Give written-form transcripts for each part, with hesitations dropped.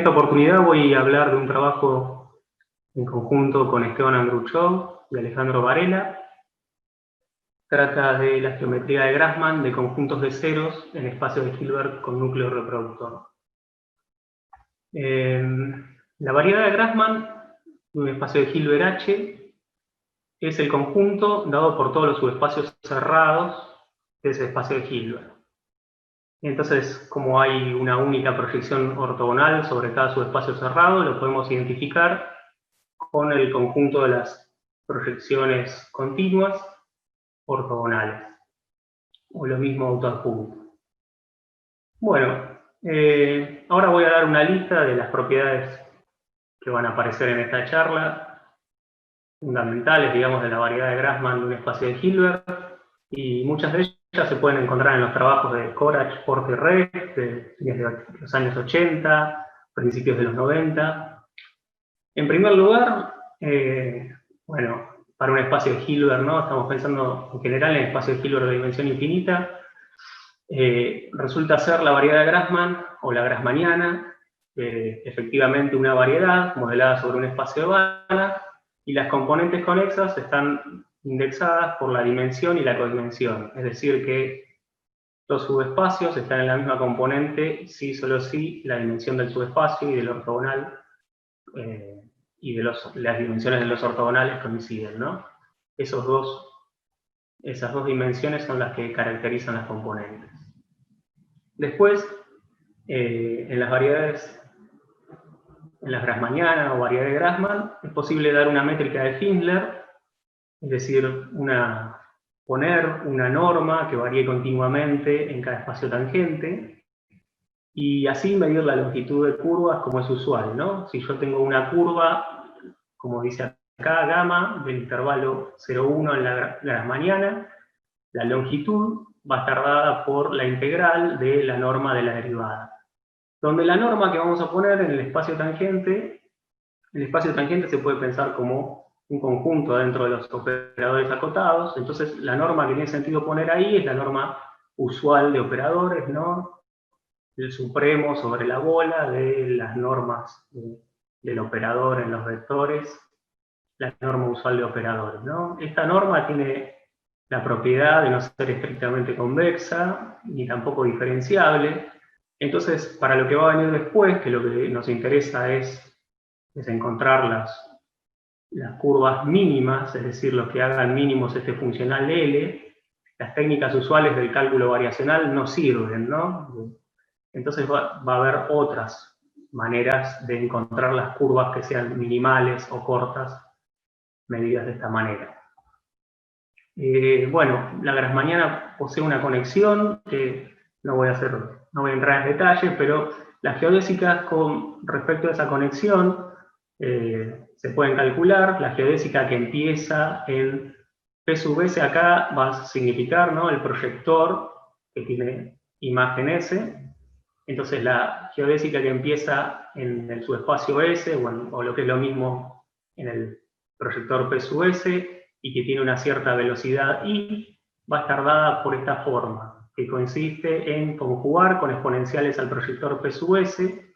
esta oportunidad voy a hablar de un trabajo en conjunto con Esteban Andruchó y Alejandro Varela. Trata de la geometría de Grassmann de conjuntos de ceros en espacios de Hilbert con núcleo reproductor. La variedad de Grassmann de un espacio de Hilbert H es el conjunto dado por todos los subespacios cerrados de ese espacio de Hilbert. Entonces, como hay una única proyección ortogonal sobre cada subespacio cerrado, lo podemos identificar con el conjunto de las proyecciones continuas ortogonales, o lo mismo autoadjunto. Bueno, ahora voy a dar una lista de las propiedades que van a aparecer en esta charla, fundamentales, digamos, de la variedad de Grassmann de un espacio de Hilbert, y muchas de ellas se pueden encontrar en los trabajos de Korach, Porte y Rex, de los años 80, principios de los 90. En primer lugar, bueno, para un espacio de Hilbert, ¿no? Estamos pensando en general en espacios de Hilbert de dimensión infinita. Resulta ser la variedad de Grassmann, o la grassmanniana, efectivamente una variedad modelada sobre un espacio de Banach, y las componentes conexas están indexadas por la dimensión y la codimensión. Es decir, que los subespacios están en la misma componente si solo si la dimensión del subespacio y del ortogonal y de las dimensiones de los ortogonales coinciden, ¿no? Esas dos dimensiones son las que caracterizan las componentes. Después, en las variedades, en las grassmannianas o variedad de Grassmann, es posible dar una métrica de Finsler, es decir, poner una norma que varíe continuamente en cada espacio tangente, y así medir la longitud de curvas como es usual, ¿no? Si yo tengo una curva, como dice acá, gamma, del intervalo 0,1 en la grassmanniana, la longitud va a estar dada por la integral de la norma de la derivada. Donde la norma que vamos a poner en el espacio tangente se puede pensar como un conjunto dentro de los operadores acotados. Entonces la norma que tiene sentido poner ahí es la norma usual de operadores, ¿no? El supremo sobre la bola de las normas del operador en los vectores, la norma usual de operadores, ¿no? Esta norma tiene la propiedad de no ser estrictamente convexa, ni tampoco diferenciable. Entonces, para lo que va a venir después, que lo que nos interesa es encontrar las curvas mínimas, es decir, los que hagan mínimos este funcional de L, las técnicas usuales del cálculo variacional no sirven, ¿no? Entonces va a haber otras maneras de encontrar las curvas que sean minimales o cortas, medidas de esta manera. Bueno, la grassmanniana posee una conexión que no voy a entrar en detalle, pero las geodésicas con respecto a esa conexión se pueden calcular. La geodésica que empieza en P sub S acá va a significar, ¿no?, el proyector que tiene imagen S. Entonces la geodésica que empieza en el subespacio S, o lo que es lo mismo en el proyector P sub S, y que tiene una cierta velocidad I, va a estar dada por esta forma, que consiste en conjugar con exponenciales al proyector P sub S,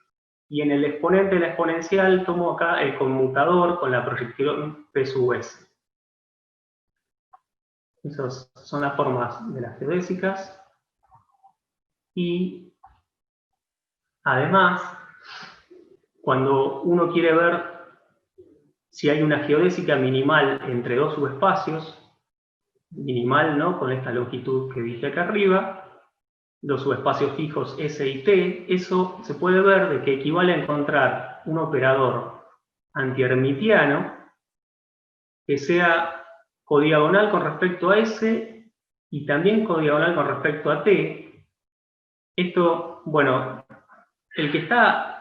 y en el exponente de la exponencial tomo acá el conmutador con la proyección P sub S. Esas son las formas de las geodésicas. Y además, cuando uno quiere ver si hay una geodésica minimal entre dos subespacios, minimal, ¿no?, con esta longitud que dije acá arriba, los subespacios fijos S y T, eso se puede ver de que equivale a encontrar un operador antihermitiano que sea codiagonal con respecto a S y también codiagonal con respecto a T. Esto, bueno,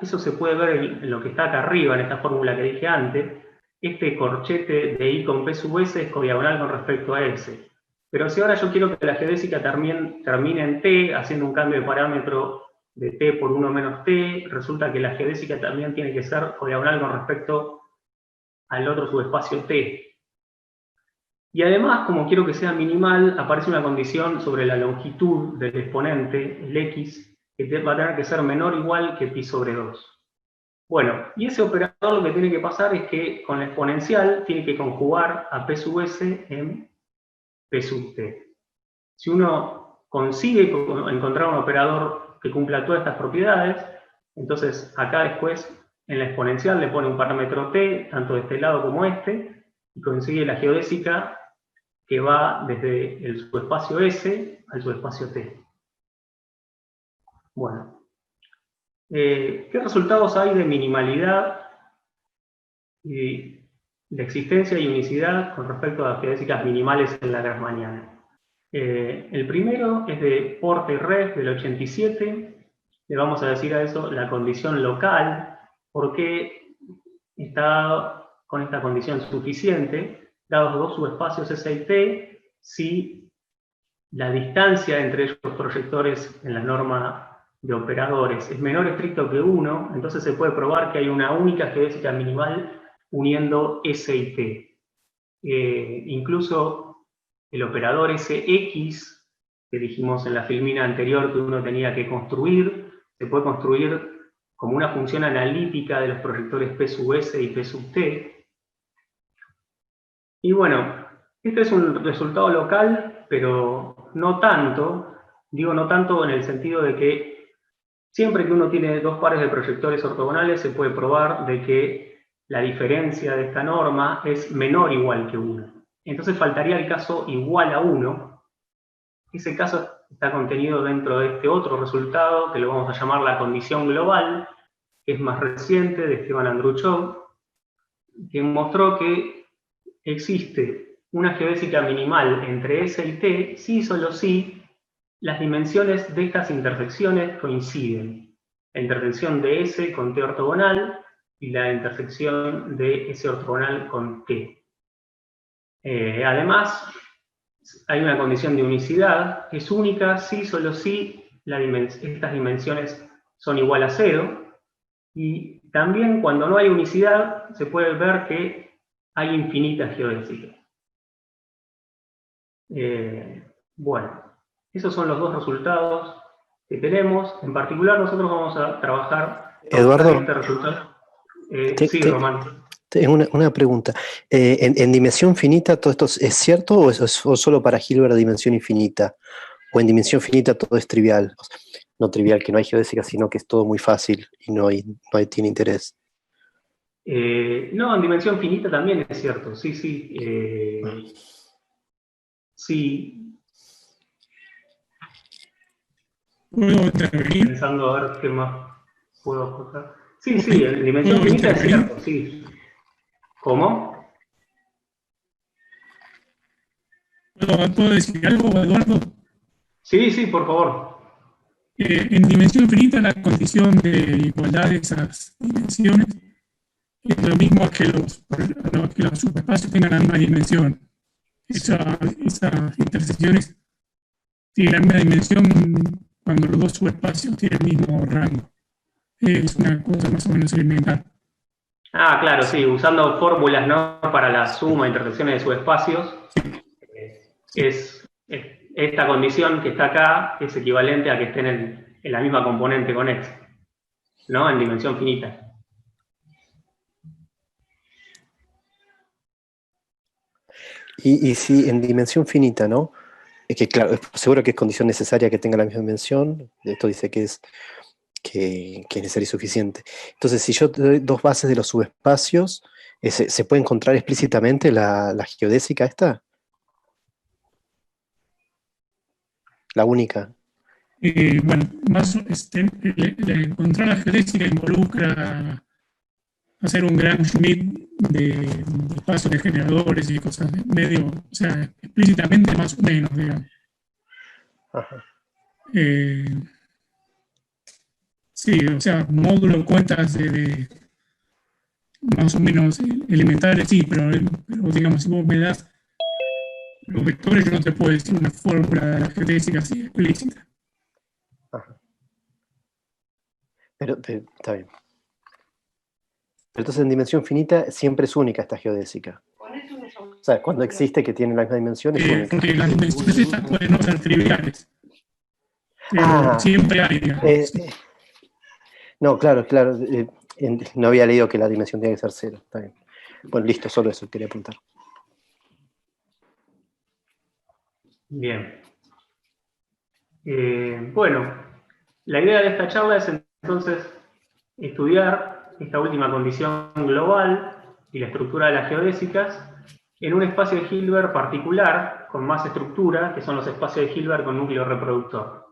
eso se puede ver en lo que está acá arriba, en esta fórmula que dije antes. Este corchete de I con P sub S es codiagonal con respecto a S. Pero si ahora yo quiero que la geodésica termine en T, haciendo un cambio de parámetro de T por 1 menos T, resulta que la geodésica también tiene que ser codiagonal con respecto al otro subespacio T. Y además, como quiero que sea minimal, aparece una condición sobre la longitud del exponente, el X, que va a tener que ser menor o igual que pi sobre 2. Bueno, y ese operador lo que tiene que pasar es que con la exponencial tiene que conjugar a P sub S en P sub T. Si uno consigue encontrar un operador que cumpla todas estas propiedades, entonces acá después en la exponencial le pone un parámetro t, tanto de este lado como este, y consigue la geodésica que va desde el subespacio S al subespacio T. Bueno, ¿qué resultados hay de minimalidad y de existencia y unicidad con respecto a las geodésicas minimales en la grassmanniana? El primero es de Porter Ref del 87. Le vamos a decir a eso la condición local, porque está con esta condición suficiente, dados dos subespacios S y T, si la distancia entre ellos proyectores en la norma de operadores es menor estricto que 1, entonces se puede probar que hay una única geodésica minimal uniendo S y T. Incluso el operador SX, que dijimos en la filmina anterior que uno tenía que construir, se puede construir como una función analítica de los proyectores P sub S y P sub T. Y bueno, este es un resultado local, pero no tanto. Digo no tanto en el sentido de que siempre que uno tiene dos pares de proyectores ortogonales se puede probar de que la diferencia de esta norma es menor o igual que 1. Entonces faltaría el caso igual a 1. Ese caso está contenido dentro de este otro resultado, que lo vamos a llamar la condición global, que es más reciente, de Esteban Andruchov, que mostró que existe una geodésica minimal entre S y T, si y solo si las dimensiones de estas intersecciones coinciden. La intersección de S con T ortogonal y la intersección de S ortogonal con T. Además, hay una condición de unicidad, que es única si solo si estas dimensiones son igual a 0, y también cuando no hay unicidad se puede ver que hay infinitas geodésicas. Bueno, esos son los dos resultados que tenemos. En particular nosotros vamos a trabajar Eduardo, este resultado. Sí, Román. Tengo una pregunta. ¿En dimensión finita todo esto es cierto o es solo para Hilbert a dimensión infinita? ¿O en dimensión finita todo es trivial? O sea, no trivial, que no hay geodésica, sino que es todo muy fácil y tiene interés. No, en dimensión finita también es cierto, sí, sí. Sí. Pensando a ver qué más puedo aportar. Sí, sí, en dimensión finita es cierto, sí. ¿Cómo? ¿Puedo decir algo, Eduardo? Sí, sí, por favor. En dimensión finita la condición de igualdad de esas dimensiones es lo mismo que los subespacios tengan la misma dimensión. Esas intersecciones tienen la misma dimensión cuando los dos subespacios tienen el mismo rango. Es una cosa más o menos elemental. Ah, claro, sí, usando fórmulas, ¿no?, para la suma de intersecciones de subespacios. Esta condición que está acá es equivalente a que estén en la misma componente con X, ¿no?, en dimensión finita. Y si en dimensión finita, ¿no? Es que claro, seguro que es condición necesaria que tenga la misma dimensión. Esto dice que es necesario y suficiente. Entonces, si yo te doy dos bases de los subespacios, ¿se puede encontrar explícitamente la geodésica esta? La única. Bueno, encontrar la geodésica involucra hacer un gran Schmidt de espacios de generadores y cosas medio, o sea, explícitamente más o menos, digamos. Ajá. Sí, o sea, módulo de cuentas de más o menos elementales, sí, pero digamos, si vos me das los vectores, yo no te puedo decir una fórmula de la geodésica así explícita. Ajá. Pero está bien. Pero entonces en dimensión finita siempre es única esta geodésica. O sea, cuando existe que tiene la misma dimensión es única. Porque las dimensiones estas pueden no ser triviales. Pero siempre hay, digamos. No, claro. No había leído que la dimensión tiene que ser 0. Está bien. Bueno, listo, solo eso quería apuntar. Bien. Bueno, la idea de esta charla es entonces estudiar esta última condición global y la estructura de las geodésicas en un espacio de Hilbert particular, con más estructura, que son los espacios de Hilbert con núcleo reproductor.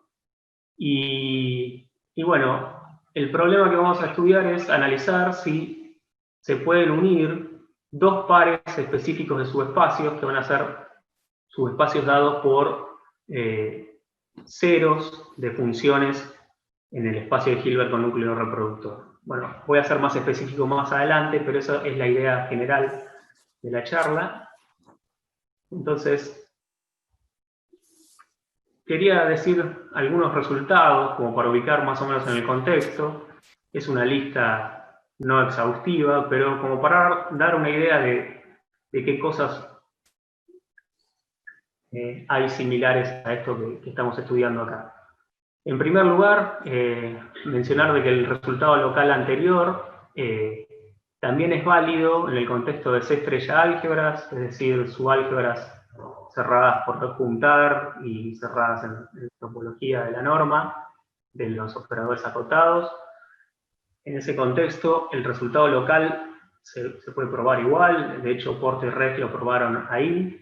Y bueno, el problema que vamos a estudiar es analizar si se pueden unir dos pares específicos de subespacios, que van a ser subespacios dados por ceros de funciones en el espacio de Hilbert con núcleo reproductor. Bueno, voy a ser más específico más adelante, pero esa es la idea general de la charla. Entonces, quería decir algunos resultados, como para ubicar más o menos en el contexto. Es una lista no exhaustiva, pero como para dar una idea de qué cosas hay similares a esto que estamos estudiando acá. En primer lugar, mencionar de que el resultado local anterior también es válido en el contexto de C-estrella álgebras, es decir, subálgebras cerradas por rejuntar y cerradas en topología de la norma, de los operadores acotados. En ese contexto, el resultado local se puede probar igual, de hecho, Porte y Reg lo probaron ahí.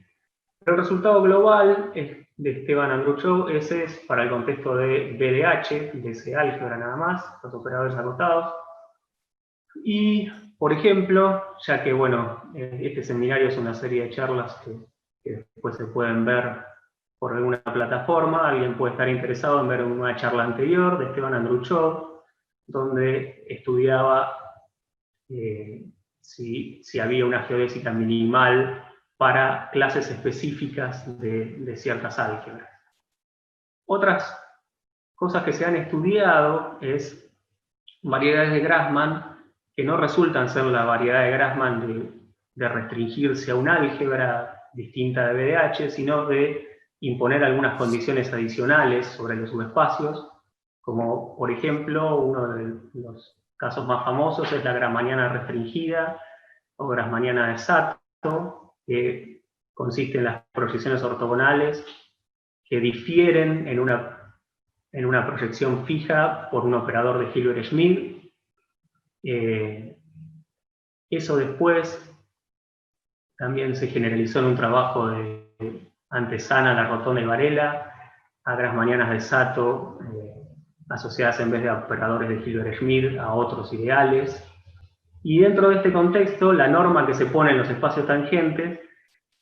Pero el resultado global de Esteban Andruchov, ese es para el contexto de BDH, de ese álgebra nada más, los operadores acotados. Y, por ejemplo, ya que, bueno, este seminario es una serie de charlas que después se pueden ver por alguna plataforma, alguien puede estar interesado en ver una charla anterior de Esteban Andruchov, donde estudiaba si había una geodésica minimal para clases específicas de ciertas álgebras. Otras cosas que se han estudiado es variedades de Grassmann que no resultan ser la variedad de Grassmann de restringirse a una álgebra distinta de BDH, sino de imponer algunas condiciones adicionales sobre los subespacios, como por ejemplo uno de los casos más famosos es la grassmanniana restringida o grassmanniana de Sato, que consiste en las proyecciones ortogonales que difieren en una proyección fija por un operador de Hilbert-Schmidt. Eso después también se generalizó en un trabajo de antesana, la Rotonda y Varela, a grassmannianas de Sato, asociadas en vez de operadores de Hilbert-Schmidt a otros ideales. Y dentro de este contexto, la norma que se pone en los espacios tangentes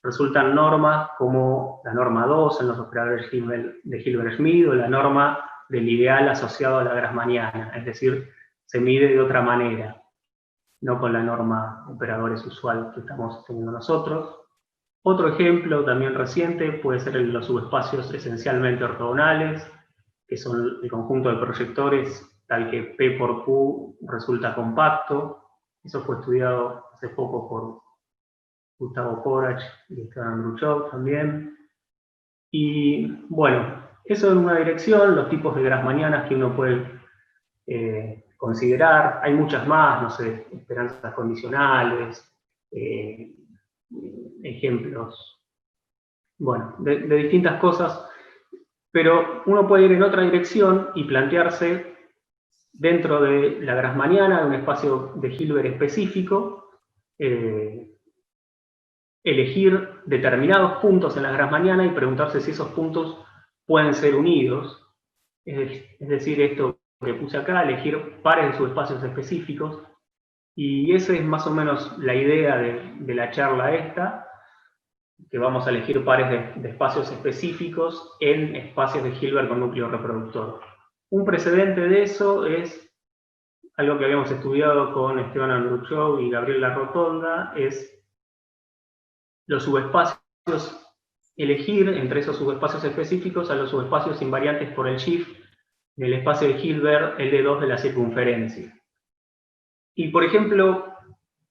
resultan normas como la norma 2 en los operadores de Hilbert-Schmidt o la norma del ideal asociado a la grassmanniana, es decir, se mide de otra manera, no con la norma operadores usual que estamos teniendo nosotros. Otro ejemplo también reciente puede ser los subespacios esencialmente ortogonales, que son el conjunto de proyectores tal que P por Q resulta compacto. Eso fue estudiado hace poco por Gustavo Korach y Esteban Andruchov también. Y bueno, eso en una dirección, los tipos de grassmannianas que uno puede considerar. Hay muchas más, no sé, esperanzas condicionales, ejemplos, bueno, de distintas cosas, pero uno puede ir en otra dirección y plantearse dentro de la grassmanniana, de un espacio de Hilbert específico, elegir determinados puntos en la grassmanniana y preguntarse si esos puntos pueden ser unidos, es decir, esto que puse acá, elegir pares de subespacios específicos, y esa es más o menos la idea de la charla esta, que vamos a elegir pares de espacios específicos en espacios de Hilbert con núcleo reproductor. Un precedente de eso es algo que habíamos estudiado con Esteban Andruchov y Gabriel La Rotonda, es los subespacios, elegir entre esos subespacios específicos a los subespacios invariantes por el shift del espacio de Hilbert L2 de la circunferencia. Y por ejemplo,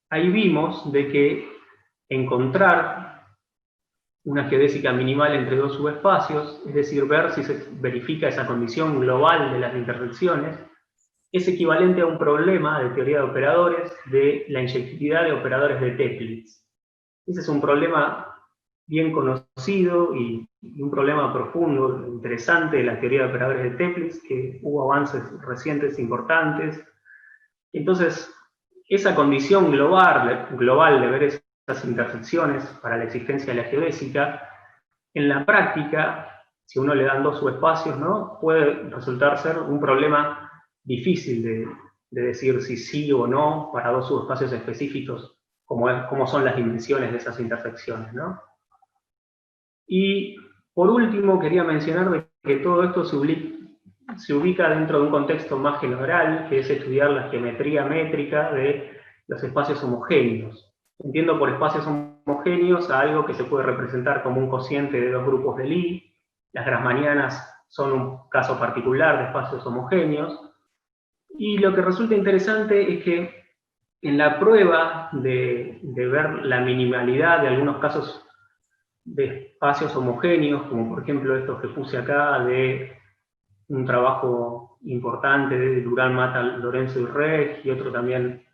ahí vimos de que encontrar una geodésica minimal entre dos subespacios, es decir, ver si se verifica esa condición global de las intersecciones, es equivalente a un problema de teoría de operadores de la inyectividad de operadores de Teplitz. Ese es un problema bien conocido y un problema profundo, interesante de la teoría de operadores de Teplitz, que hubo avances recientes importantes. Entonces, esa condición global de ver esas intersecciones para la existencia de la geodésica, en la práctica, si uno le dan dos subespacios, ¿no?, puede resultar ser un problema difícil de decir si sí o no para dos subespacios específicos, como son las dimensiones de esas intersecciones, ¿no? Y por último, quería mencionar que todo esto se ubica dentro de un contexto más general, que es estudiar la geometría métrica de los espacios homogéneos. Entiendo por espacios homogéneos a algo que se puede representar como un cociente de dos grupos de Lie. Las grassmannianas son un caso particular de espacios homogéneos. Y lo que resulta interesante es que en la prueba de ver la minimalidad de algunos casos de espacios homogéneos, como por ejemplo estos que puse acá, de un trabajo importante de Durán, Mata, Lorenzo y Reg, y otro también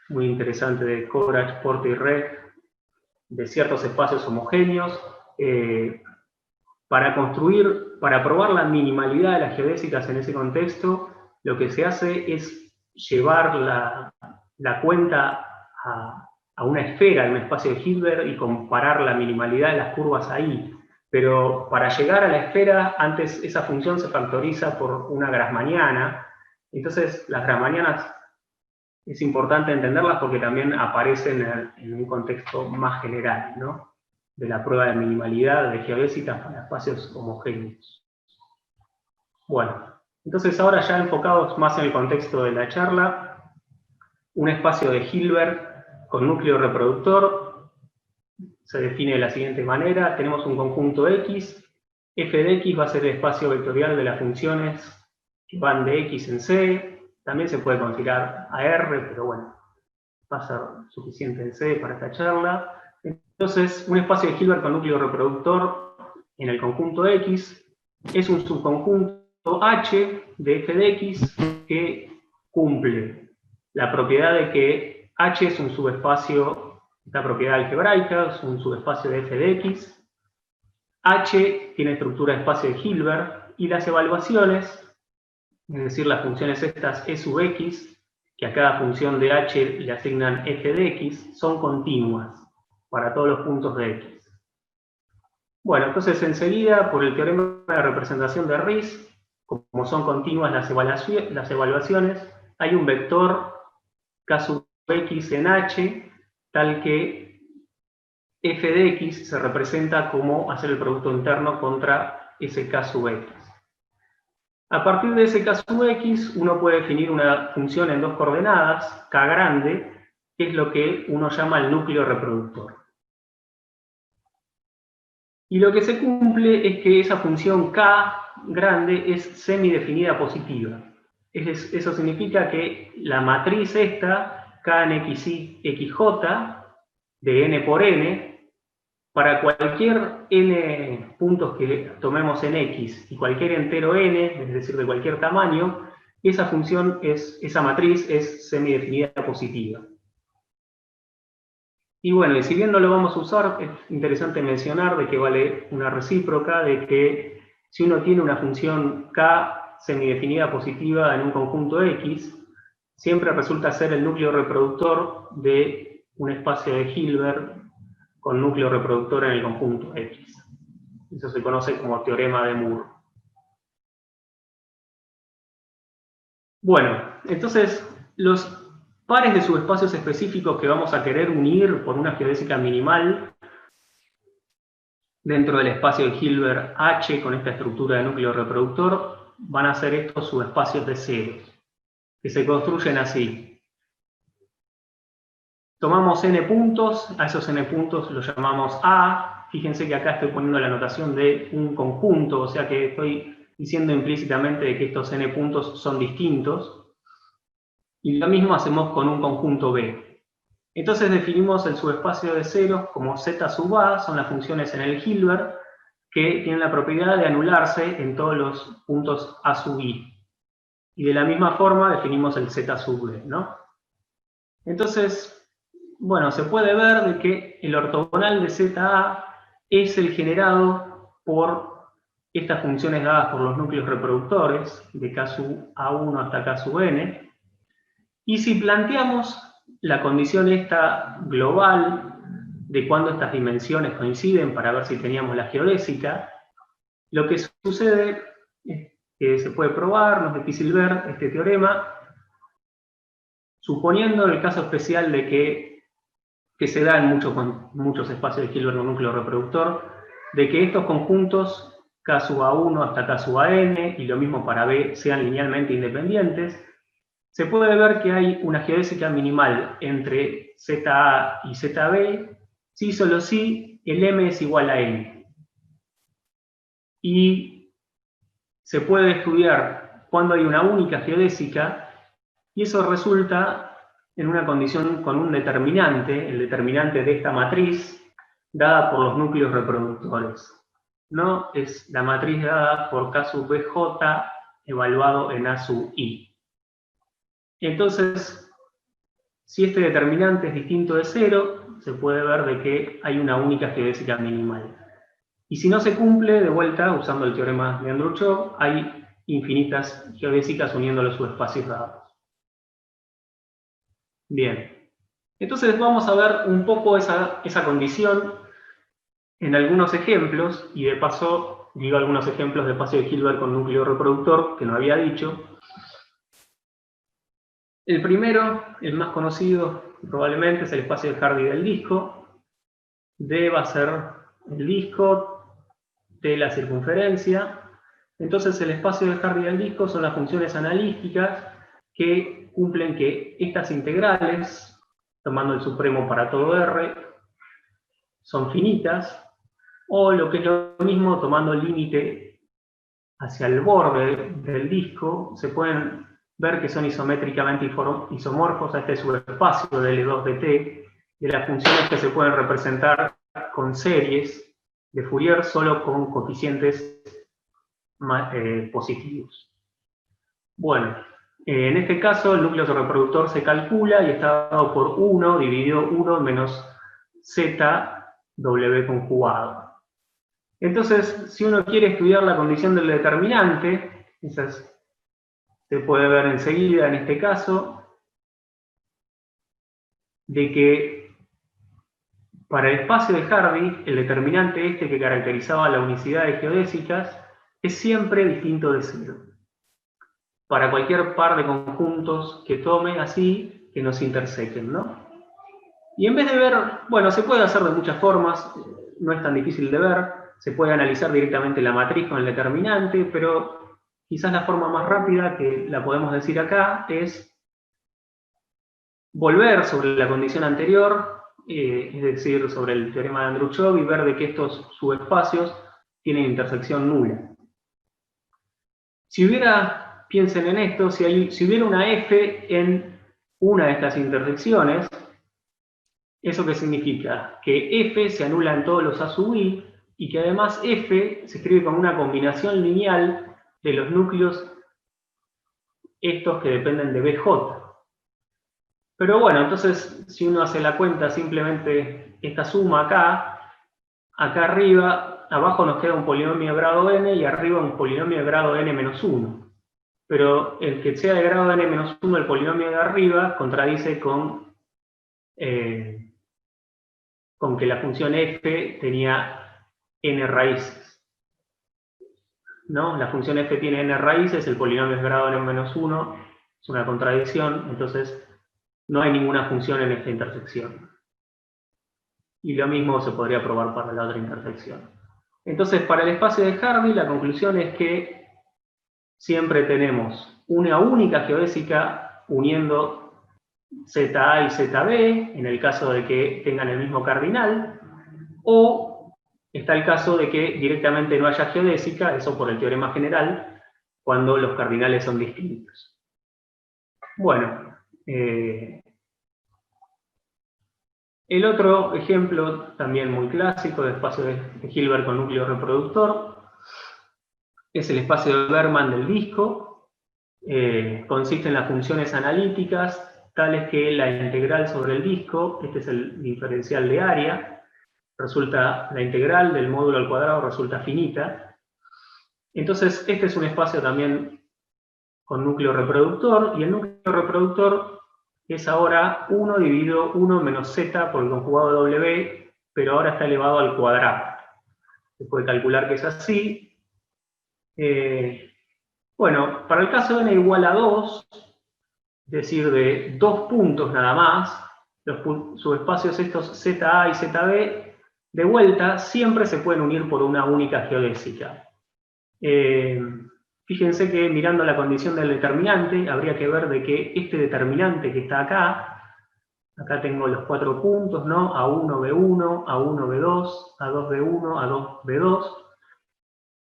muy interesante de Korach, Porte y Reg, de ciertos espacios homogéneos, para probar la minimalidad de las geodésicas en ese contexto, lo que se hace es llevar la cuenta a una esfera, en un espacio de Hilbert, y comparar la minimalidad de las curvas ahí. Pero para llegar a la esfera, antes esa función se factoriza por una grassmanniana. Entonces, las grassmannianas es importante entenderlas porque también aparecen en un contexto más general, ¿no?, de la prueba de minimalidad de geodésicas para espacios homogéneos. Bueno, entonces ahora ya enfocados más en el contexto de la charla, un espacio de Hilbert con núcleo reproductor se define de la siguiente manera. Tenemos un conjunto X, f de X va a ser el espacio vectorial de las funciones que van de X en C, también se puede considerar a R, pero bueno, va a ser suficiente en C para esta charla. Entonces, un espacio de Hilbert con núcleo reproductor en el conjunto X es un subconjunto H de f de X que cumple la propiedad de que H es un subespacio, esta propiedad algebraica, es un subespacio de f de X. H tiene estructura de espacio de Hilbert y las evaluaciones, es decir, las funciones estas E sub X, que a cada función de H le asignan f de X, son continuas para todos los puntos de X. Bueno, entonces enseguida, por el teorema de representación de Riesz, como son continuas las evaluaciones, hay un vector K sub X en H, tal que f de X se representa como hacer el producto interno contra ese K sub X. A partir de ese K sub X, uno puede definir una función en dos coordenadas, K grande, que es lo que uno llama el núcleo reproductor. Y lo que se cumple es que esa función K grande es semidefinida positiva. Eso significa que la matriz esta, K en XJ, de n por n, para cualquier n puntos que tomemos en X y cualquier entero n, es decir, de cualquier tamaño, esa matriz es semidefinida positiva. Y bueno, y si bien no lo vamos a usar, es interesante mencionar de que vale una recíproca, de que si uno tiene una función K semidefinida positiva en un conjunto X, siempre resulta ser el núcleo reproductor de un espacio de Hilbert con núcleo reproductor en el conjunto X. Eso se conoce como teorema de Moore. Bueno, entonces los pares de subespacios específicos que vamos a querer unir por una geodésica minimal dentro del espacio de Hilbert H con esta estructura de núcleo reproductor van a ser estos subespacios de ceros, que se construyen así. Tomamos n puntos, a esos n puntos los llamamos A. Fíjense que acá estoy poniendo la notación de un conjunto, o sea que estoy diciendo implícitamente de que estos n puntos son distintos. Y lo mismo hacemos con un conjunto B. Entonces definimos el subespacio de ceros como Z sub A, son las funciones en el Hilbert, que tienen la propiedad de anularse en todos los puntos A sub I. Y de la misma forma definimos el Z sub B, ¿no? Entonces, bueno, se puede ver de que el ortogonal de ZA es el generado por estas funciones dadas por los núcleos reproductores, de K sub A1 hasta K sub N. Y si planteamos la condición esta global de cuando estas dimensiones coinciden para ver si teníamos la geodésica, lo que sucede es que se puede probar, no es difícil ver este teorema, suponiendo el caso especial de que se da en muchos espacios de Hilbert con núcleo reproductor, de que estos conjuntos K sub A1 hasta K sub AN, y lo mismo para B, sean linealmente independientes, se puede ver que hay una geodésica minimal entre ZA y ZB, si solo si el M es igual a N. Y se puede estudiar cuando hay una única geodésica, y eso resulta en una condición con un determinante, el determinante de esta matriz, dada por los núcleos reproductores. ¿No? Es la matriz dada por K sub BJ evaluado en A sub I. Entonces, si este determinante es distinto de 0, se puede ver de que hay una única geodésica minimal. Y si no se cumple, de vuelta, usando el teorema de Andruchov, hay infinitas geodésicas uniendo los subespacios dados. Bien. Entonces vamos a ver un poco esa condición en algunos ejemplos, y de paso digo algunos ejemplos de espacio de Hilbert con núcleo reproductor, que no había dicho. El primero, el más conocido probablemente, es el espacio de Hardy del disco. D va a ser el disco, T la circunferencia. Entonces el espacio de Hardy del disco son las funciones analíticas que cumplen que estas integrales, tomando el supremo para todo R, son finitas, o lo que es lo mismo, tomando el límite hacia el borde del disco, se pueden ver que son isométricamente isomorfos a este subespacio de L2 de T, de las funciones que se pueden representar con series de Fourier solo con coeficientes positivos. Bueno, en este caso el núcleo reproductor se calcula y está dado por 1 dividido 1 menos ZW conjugado. Entonces, si uno quiere estudiar la condición del determinante, se puede ver enseguida en este caso, de que para el espacio de Hardy, el determinante este que caracterizaba la unicidad de geodésicas es siempre distinto de 0. Para cualquier par de conjuntos que tome así, que nos intersequen, ¿no? Y en vez de ver, bueno, se puede hacer de muchas formas, no es tan difícil de ver, se puede analizar directamente la matriz con el determinante, pero quizás la forma más rápida, que la podemos decir acá, es volver sobre la condición anterior, es decir, sobre el teorema de Andruchov, y ver de que estos subespacios tienen intersección nula. Si hubiera, piensen en esto, si hubiera una F en una de estas intersecciones, ¿eso qué significa? Que F se anula en todos los A sub I, y que además F se escribe como una combinación lineal de los núcleos estos que dependen de BJ. Pero bueno, entonces si uno hace la cuenta simplemente esta suma acá arriba, abajo nos queda un polinomio de grado n y arriba un polinomio de grado n menos 1. Pero el que sea de grado n menos 1, el polinomio de arriba, contradice con que la función f tenía n raíces. ¿No? La función f tiene n raíces, el polinomio es grado n menos 1, es una contradicción, entonces no hay ninguna función en esta intersección. Y lo mismo se podría probar para la otra intersección. Entonces, para el espacio de Hardy, la conclusión es que siempre tenemos una única geodésica uniendo ZA y ZB, en el caso de que tengan el mismo cardinal, o está el caso de que directamente no haya geodésica, eso por el teorema general, cuando los cardinales son distintos. Bueno, el otro ejemplo, también muy clásico, de espacio de Hilbert con núcleo reproductor, es el espacio de Berman del disco. consiste en las funciones analíticas, tales que la integral sobre el disco, este es el diferencial de área, la integral del módulo al cuadrado resulta finita. Entonces, este es un espacio también con núcleo reproductor, y el núcleo reproductor es ahora 1 dividido 1 menos z por el conjugado de W, pero ahora está elevado al cuadrado. Se puede calcular que es así. Bueno, para el caso n igual a 2, es decir, de 2 puntos nada más, los subespacios estos ZA y ZB, de vuelta, siempre se pueden unir por una única geodésica. Fíjense que mirando la condición del determinante, habría que ver de que este determinante que está acá tengo los 4 puntos, ¿no? A1, B1, A1, B2, A2, B1, A2, B2.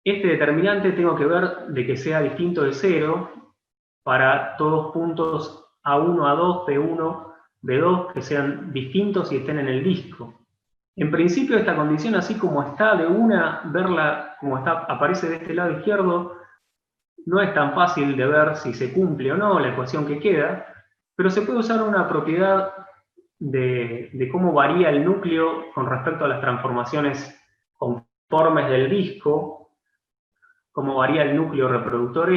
Este determinante tengo que ver de que sea distinto de 0 para todos puntos A1, A2, B1, B2 que sean distintos y estén en el disco. En principio esta condición, así como está de una, verla como aparece de este lado izquierdo, no es tan fácil de ver si se cumple o no la ecuación que queda, pero se puede usar una propiedad de cómo varía el núcleo con respecto a las transformaciones conformes del disco, cómo varía el núcleo reproductor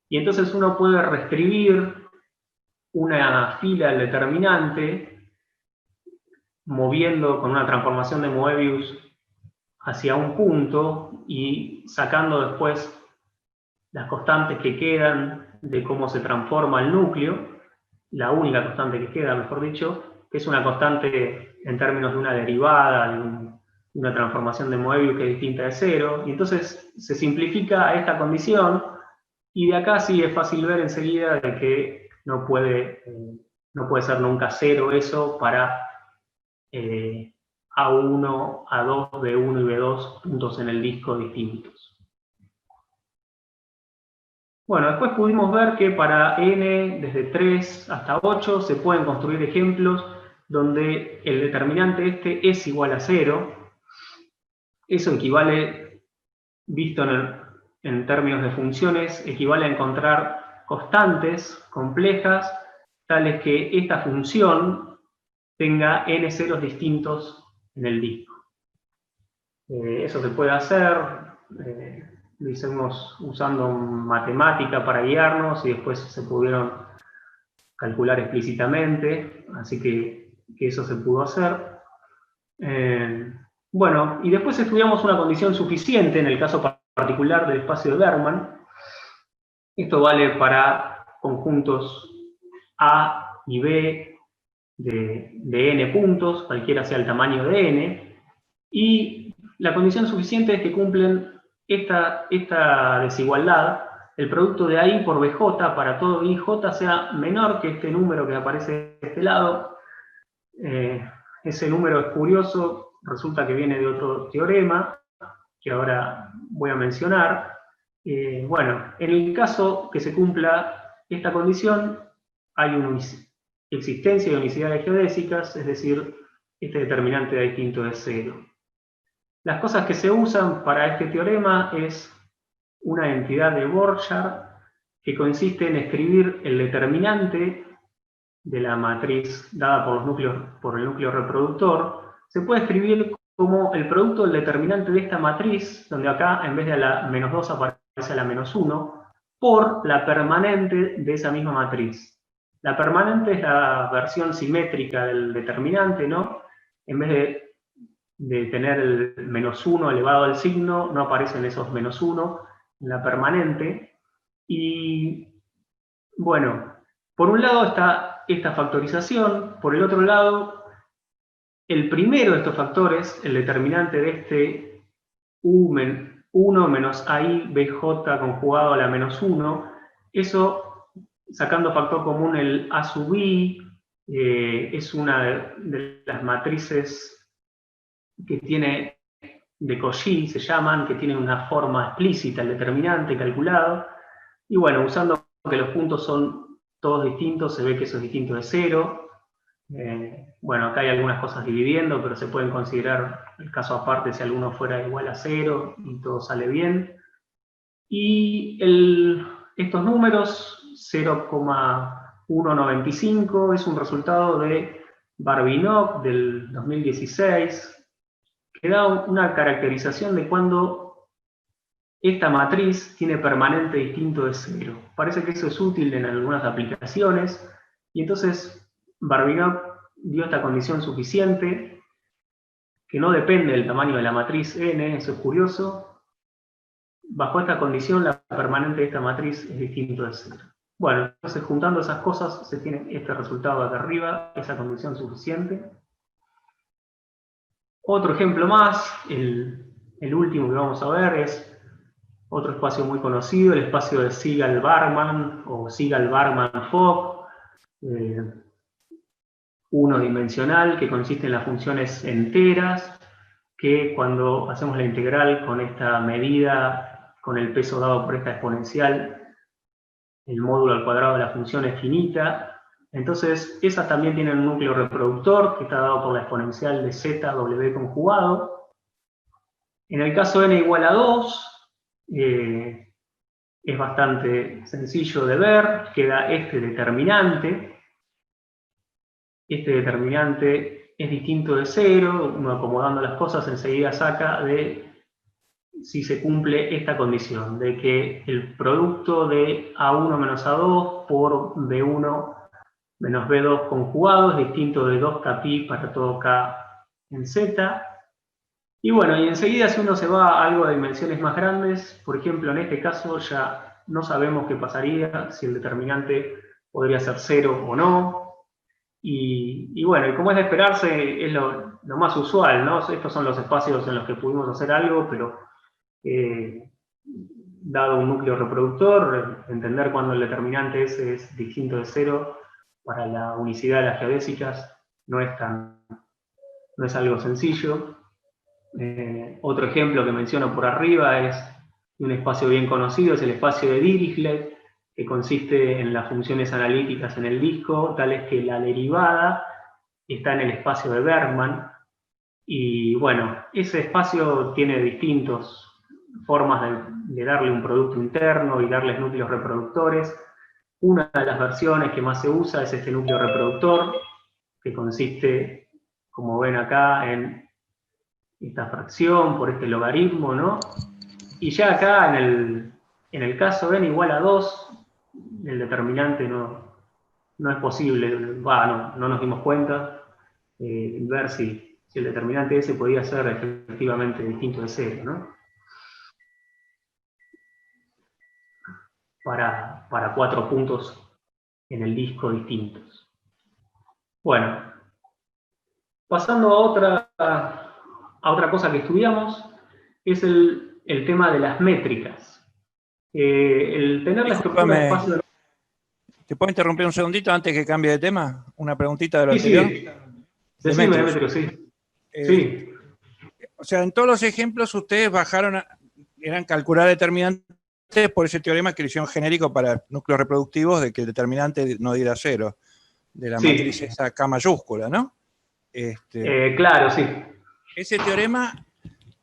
y entonces uno puede reescribir una fila del determinante moviendo con una transformación de Moebius hacia un punto y sacando después las constantes que quedan de cómo se transforma el núcleo, la única constante que queda, mejor dicho, que es una constante en términos de una derivada, de una transformación de Moebius que es distinta de 0, y entonces se simplifica a esta condición, y de acá sí es fácil ver enseguida de que no puede ser nunca 0 eso para A1, A2, B1 y B2 puntos en el disco distintos. Bueno, después pudimos ver que para n desde 3 hasta 8 se pueden construir ejemplos donde el determinante es igual a 0. Eso equivale, visto en términos de funciones, equivale a encontrar constantes complejas tales que esta función tenga n ceros distintos en el disco. Eso se puede hacer, lo hicimos usando matemática para guiarnos y después se pudieron calcular explícitamente, así que eso se pudo hacer. Bueno, y después estudiamos una condición suficiente en el caso particular del espacio de Bergman. Esto vale para conjuntos A y B de n puntos, cualquiera sea el tamaño de n, y la condición suficiente es que cumplen esta desigualdad, el producto de AI por BJ para todo IJ sea menor que este número que aparece de este lado. Ese número es curioso, resulta que viene de otro teorema, que ahora voy a mencionar. Bueno, en el caso que se cumpla esta condición, hay una existencia de unicidades geodésicas, es decir, este determinante de distinto de 0. Las cosas que se usan para este teorema es una entidad de Borchardt que consiste en escribir el determinante de la matriz dada por el núcleo reproductor. Se puede escribir como el producto del determinante de esta matriz, donde acá en vez de la menos 2 aparece la menos 1, por la permanente de esa misma matriz. La permanente es la versión simétrica del determinante, ¿no? En vez de tener el menos 1 elevado al signo, no aparecen esos menos 1 en la permanente. Y bueno, por un lado está esta factorización, por el otro lado, el primero de estos factores, el determinante de este U1 menos AI BJ conjugado a la menos 1, eso, sacando factor común el A sub I, es una de las matrices que tiene de Cauchy, se llaman, que tienen una forma explícita, el determinante calculado, y bueno, usando que los puntos son todos distintos, se ve que eso es distinto de 0. Bueno, acá hay algunas cosas dividiendo, pero se pueden considerar el caso aparte si alguno fuera igual a 0 y todo sale bien. Y estos números, 0,195, es un resultado de Barvinov del 2016, que da una caracterización de cuando esta matriz tiene permanente distinto de cero. Parece que eso es útil en algunas aplicaciones, y entonces Barvinov dio esta condición suficiente, que no depende del tamaño de la matriz n, eso es curioso. Bajo esta condición, la permanente de esta matriz es distinto de cero. Bueno, entonces juntando esas cosas se tiene este resultado de acá arriba, esa condición suficiente. Otro ejemplo más, el último que vamos a ver es otro espacio muy conocido, el espacio de Seagal-Barman o Seagal-Barman-Fock, unidimensional, que consiste en las funciones enteras, que cuando hacemos la integral con esta medida, con el peso dado por esta exponencial, el módulo al cuadrado de la función es finita. Entonces, esas también tienen un núcleo reproductor, que está dado por la exponencial de z w conjugado. En el caso n igual a 2, es bastante sencillo de ver, queda este determinante. Este determinante es distinto de 0, uno acomodando las cosas enseguida saca de si se cumple esta condición, de que el producto de A1 menos A2 por B1 menos B2 conjugado es distinto de 2kπ para todo k en z. Y bueno, y enseguida si uno se va a algo de dimensiones más grandes, por ejemplo en este caso ya no sabemos qué pasaría, si el determinante podría ser 0 o no. Y bueno, y como es de esperarse, es lo más usual, ¿no? Estos son los espacios en los que pudimos hacer algo, pero dado un núcleo reproductor, entender cuando el determinante ese es distinto de 0 para la unicidad de las geodésicas no es algo sencillo. Otro ejemplo que menciono por arriba es un espacio bien conocido, es el espacio de Dirichlet, que consiste en las funciones analíticas en el disco, tales que la derivada está en el espacio de Bergman. Y bueno, ese espacio tiene distintas formas de darle un producto interno y darles núcleos reproductores. Una de las versiones que más se usa es este núcleo reproductor, que consiste, como ven acá, en esta fracción por este logaritmo, ¿no? Y ya acá en el caso n igual a 2, el determinante no es posible, no nos dimos cuenta, ver si el determinante ese podía ser efectivamente distinto de 0, ¿no? Para 4 puntos en el disco distintos. Bueno, pasando a otra cosa que estudiamos, es el tema de las métricas. El tener la estructura de espacio... ¿Te puedo interrumpir un segundito antes que cambie de tema? Una preguntita de lo Sí, anterior. sí. Decime, Demetrio, sí. Sí. O sea, en todos los ejemplos ustedes eran calcular determinantes por ese teorema que le hicieron genérico para núcleos reproductivos de que el determinante no diera 0, de la matriz esa K mayúscula, ¿no? Claro, sí. Ese teorema,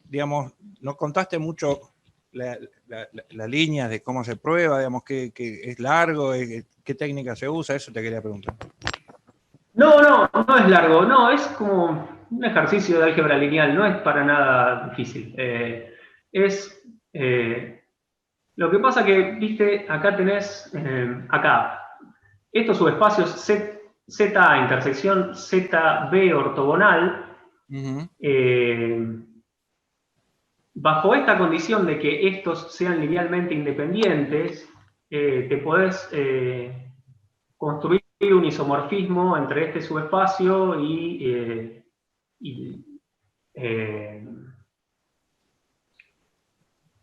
digamos, no contaste mucho la línea de cómo se prueba, digamos, que es largo, qué técnica se usa, eso te quería preguntar. No es largo, no, es como un ejercicio de álgebra lineal, no es para nada difícil. Lo que pasa que, viste, acá tenés, estos subespacios Z intersección ZB ortogonal, bajo esta condición de que estos sean linealmente independientes, te podés construir un isomorfismo entre este subespacio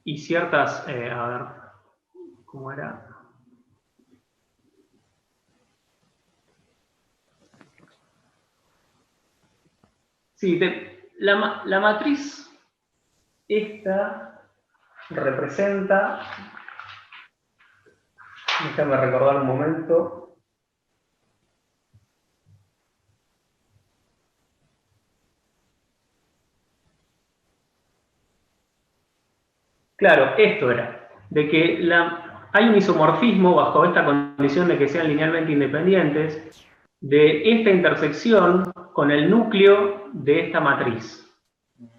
y ciertas, a ver, ¿cómo era? Sí, la matriz esta representa, déjame recordar un momento. Claro, esto era, de que hay un isomorfismo bajo esta condición de que sean linealmente independientes de esta intersección con el núcleo de esta matriz.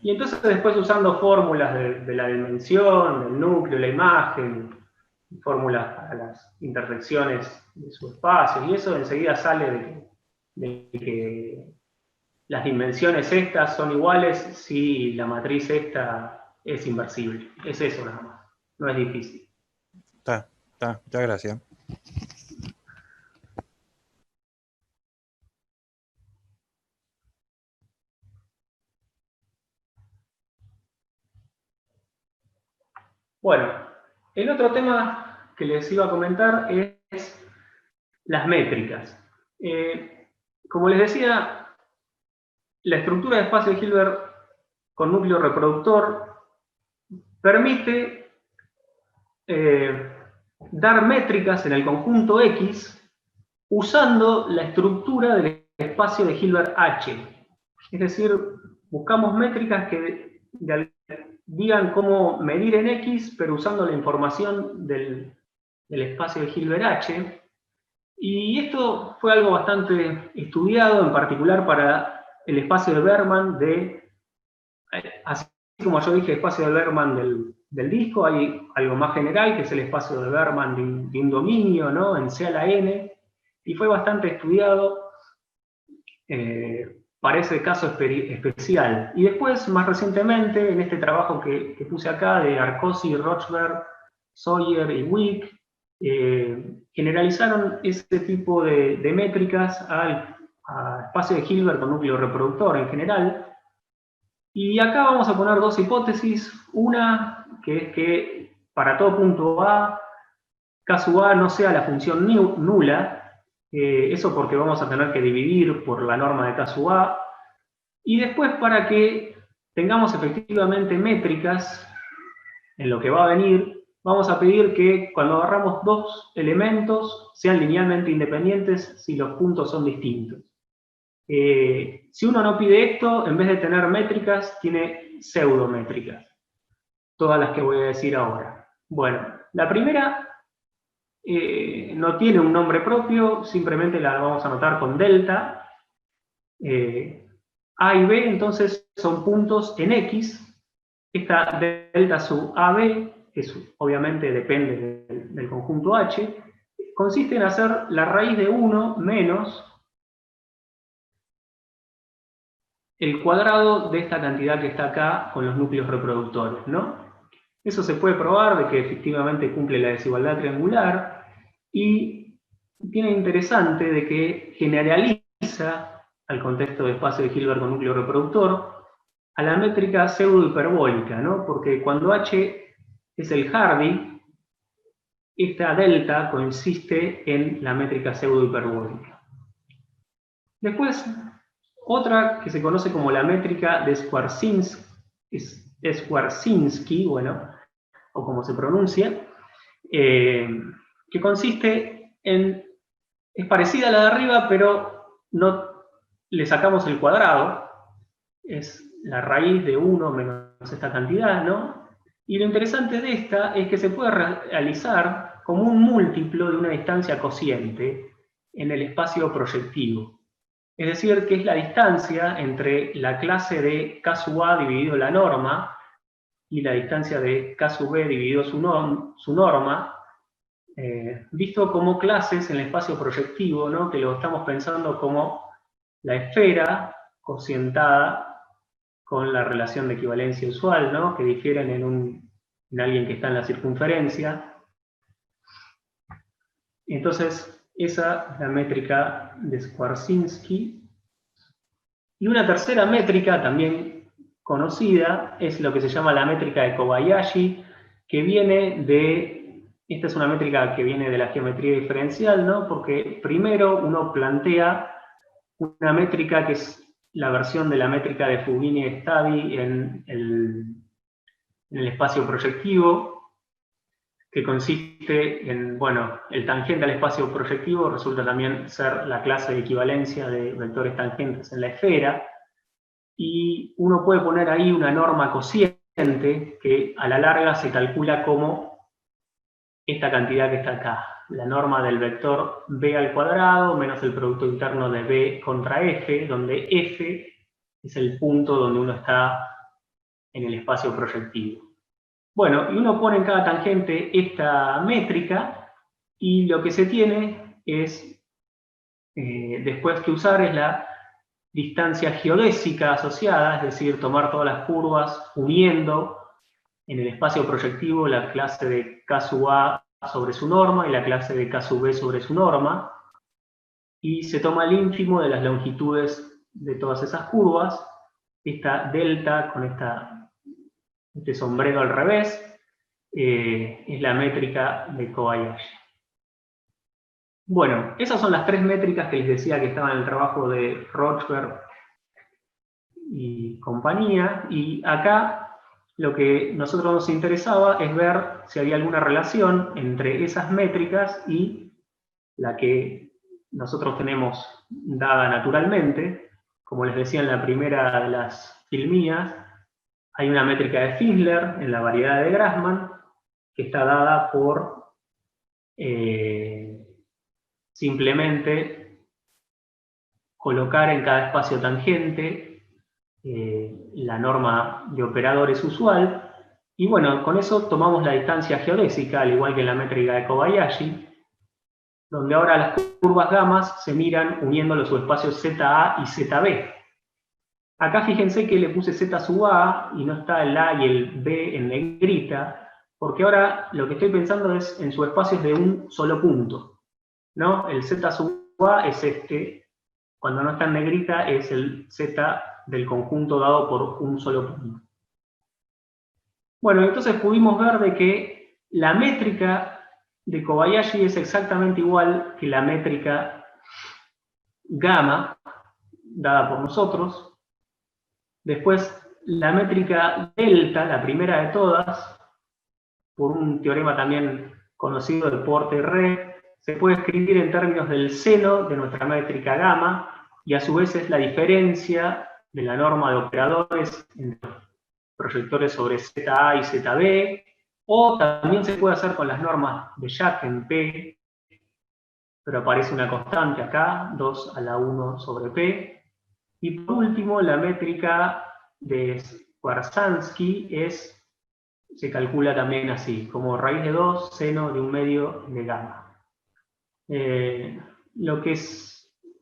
Y entonces después usando fórmulas de la dimensión, del núcleo, la imagen, fórmulas para las intersecciones de su espacio, y eso enseguida sale de que las dimensiones estas son iguales si la matriz esta es inversible. Es eso nada más, no es difícil. Está, muchas gracias. Bueno, el otro tema que les iba a comentar es las métricas. Como les decía, la estructura de espacio de Hilbert con núcleo reproductor permite dar métricas en el conjunto X usando la estructura del espacio de Hilbert H. Es decir, buscamos métricas que digan cómo medir en X, pero usando la información del espacio de Hilbert H. Y esto fue algo bastante estudiado, en particular para el espacio de Berman así como yo dije, espacio de Berman del disco, hay algo más general, que es el espacio de Berman de un dominio, ¿no? En C a la N, y fue bastante estudiado para ese caso especial. Y después, más recientemente, en este trabajo que puse acá, de Arcosi, Rochberg, Sawyer y Wick, generalizaron ese tipo de métricas al espacio de Hilbert con núcleo reproductor en general. Y acá vamos a poner dos hipótesis. Una, que es que para todo punto A, K sub A no sea la función nula. Eso porque vamos a tener que dividir por la norma de K sub A. Y después, para que tengamos efectivamente métricas en lo que va a venir, vamos a pedir que cuando agarramos dos elementos sean linealmente independientes si los puntos son distintos. Si uno no pide esto, en vez de tener métricas, tiene pseudométricas. Todas las que voy a decir ahora. Bueno, la primera no tiene un nombre propio, simplemente la vamos a anotar con delta. A y B, entonces, son puntos en X. Esta delta sub AB, que obviamente depende del conjunto H, consiste en hacer la raíz de 1 menos el cuadrado de esta cantidad que está acá con los núcleos reproductores, ¿no? Eso se puede probar de que efectivamente cumple la desigualdad triangular, y tiene interesante de que generaliza al contexto de espacio de Hilbert con núcleo reproductor a la métrica pseudo-hiperbólica, ¿no? Porque cuando H es el Hardy, esta delta consiste en la métrica pseudo-hiperbólica. Después, otra que se conoce como la métrica de Skwarczynski, bueno, o como se pronuncia, que consiste en, es parecida a la de arriba, pero no le sacamos el cuadrado, es la raíz de 1 menos esta cantidad, ¿no? Y lo interesante de esta es que se puede realizar como un múltiplo de una distancia cociente en el espacio proyectivo. Es decir, que es la distancia entre la clase de K sub A dividido la norma y la distancia de K sub B dividido su norma, visto como clases en el espacio proyectivo, ¿no? Que lo estamos pensando como la esfera cocientada con la relación de equivalencia usual, ¿no? Que difieren en alguien que está en la circunferencia. Entonces, esa es la métrica de Skwarczynski. Y una tercera métrica también conocida es lo que se llama la métrica de Kobayashi, que viene esta es una métrica que viene de la geometría diferencial, ¿no? Porque primero uno plantea una métrica que es la versión de la métrica de Fubini-Stadi en el espacio proyectivo, que consiste en, bueno, el tangente al espacio proyectivo resulta también ser la clase de equivalencia de vectores tangentes en la esfera, y uno puede poner ahí una norma cociente que a la larga se calcula como esta cantidad que está acá, la norma del vector b al cuadrado menos el producto interno de b contra f, donde f es el punto donde uno está en el espacio proyectivo. Bueno, y uno pone en cada tangente esta métrica, y lo que se tiene es, después que usar, es la distancia geodésica asociada, es decir, tomar todas las curvas uniendo en el espacio proyectivo la clase de K sub A sobre su norma y la clase de K sub B sobre su norma, y se toma el ínfimo de las longitudes de todas esas curvas. Esta delta con este sombrero al revés es la métrica de Kobayashi. Bueno, esas son las tres métricas que les decía que estaban en el trabajo de Rochberg y compañía, y acá lo que a nosotros nos interesaba es ver si había alguna relación entre esas métricas y la que nosotros tenemos dada naturalmente. Como les decía en la primera de las filmías, hay una métrica de Finsler en la variedad de Grassmann que está dada por simplemente colocar en cada espacio tangente la norma de operadores usual, y bueno, con eso tomamos la distancia geodésica, al igual que en la métrica de Kobayashi, donde ahora las curvas gamas se miran uniendo los subespacios ZA y ZB. Acá fíjense que le puse Z sub A y no está el A y el B en negrita, porque ahora lo que estoy pensando es en subespacios de un solo punto, ¿no? El Z sub A es este, cuando no está en negrita es el Z del conjunto dado por un solo punto. Bueno, entonces pudimos ver de que la métrica de Kobayashi es exactamente igual que la métrica gamma dada por nosotros. Después, la métrica delta, la primera de todas, por un teorema también conocido de Porte y Re, se puede escribir en términos del seno de nuestra métrica gamma, y a su vez es la diferencia de la norma de operadores entre los proyectores sobre ZA y ZB, o también se puede hacer con las normas de Jack en P, pero aparece una constante acá, 2 a la 1 sobre P. Y por último, la métrica de Swarzansky se calcula también así, como raíz de 2 seno de un medio de gamma. Lo que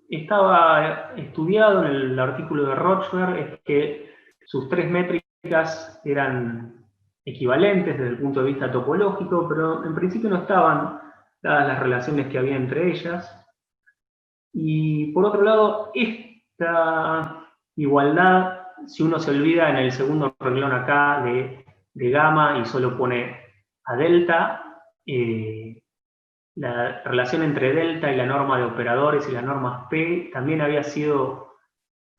estaba estudiado en el artículo de Rochberg es que sus tres métricas eran equivalentes desde el punto de vista topológico, pero en principio no estaban dadas las relaciones que había entre ellas. Y por otro lado, esta igualdad, si uno se olvida en el segundo renglón acá de gamma y solo pone a delta, la relación entre delta y la norma de operadores y las normas P también había sido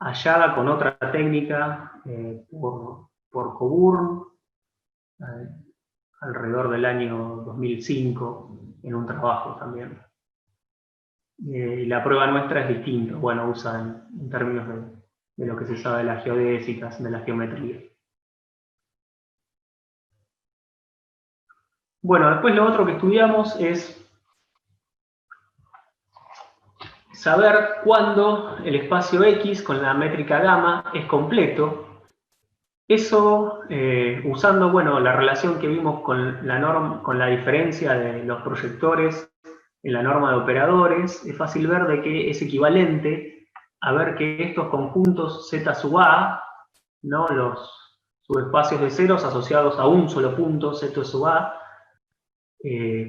hallada con otra técnica por Coburn alrededor del año 2005 en un trabajo también. La prueba nuestra es distinta, bueno, usa en términos de lo que se sabe de las geodésicas, de la geometría. Bueno, después lo otro que estudiamos es saber cuándo el espacio X con la métrica gamma es completo. Eso usando, bueno, la relación que vimos con la diferencia de los proyectores en la norma de operadores, es fácil ver de que es equivalente a ver que estos conjuntos Z sub A, ¿no? Los subespacios de ceros asociados a un solo punto, Z sub A,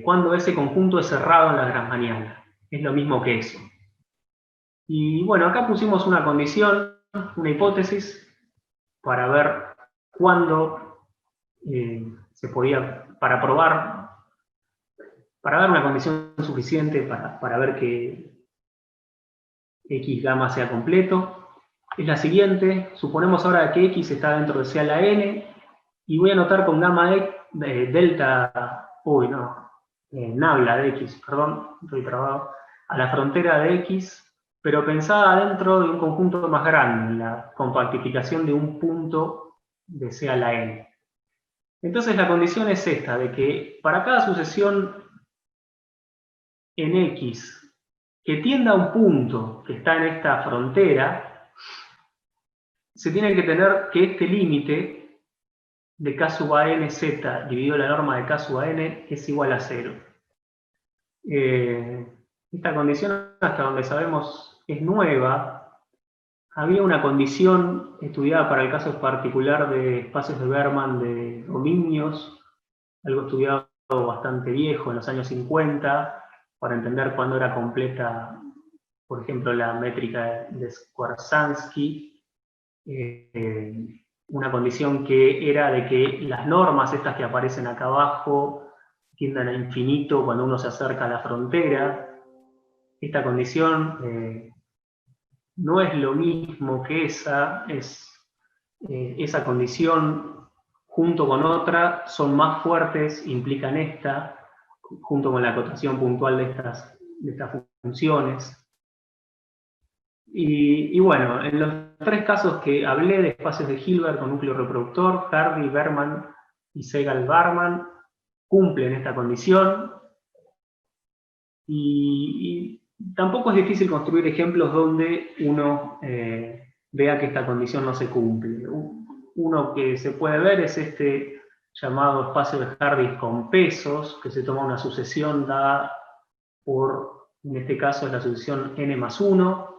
cuando ese conjunto es cerrado en la grassmanniana. Es lo mismo que eso. Y bueno, acá pusimos una condición, una hipótesis, para ver cuándo se podía, para probar, para dar una condición suficiente para ver que X gamma sea completo. Es la siguiente: suponemos ahora que X está dentro de C a la N, y voy a anotar con gamma delta, nabla de X, perdón, estoy trabado, a la frontera de X, pero pensada dentro de un conjunto más grande, en la compactificación de un punto de C a la N. Entonces la condición es esta, de que para cada sucesión en X que tienda a un punto que está en esta frontera, se tiene que tener que este límite de k sub a n z dividido la norma de k sub a n es igual a 0. Esta condición, hasta donde sabemos, es nueva. Había una condición estudiada para el caso particular de espacios de Berman de dominios, algo estudiado bastante viejo, en los años 50, para entender cuándo era completa, por ejemplo, la métrica de Skwarczynski. Una condición que era de que las normas, estas que aparecen acá abajo, tiendan a infinito cuando uno se acerca a la frontera. Esta condición no es lo mismo que esa condición junto con otra son más fuertes, implican esta, junto con la acotación puntual de estas funciones. Y bueno, en los tres casos que hablé de espacios de Hilbert con núcleo reproductor, Hardy, Berman y Segal-Barman cumplen esta condición. Y tampoco es difícil construir ejemplos donde uno vea que esta condición no se cumple. Uno que se puede ver es este llamado espacio de Hardy con pesos, que se toma una sucesión dada por, en este caso es la sucesión n más 1,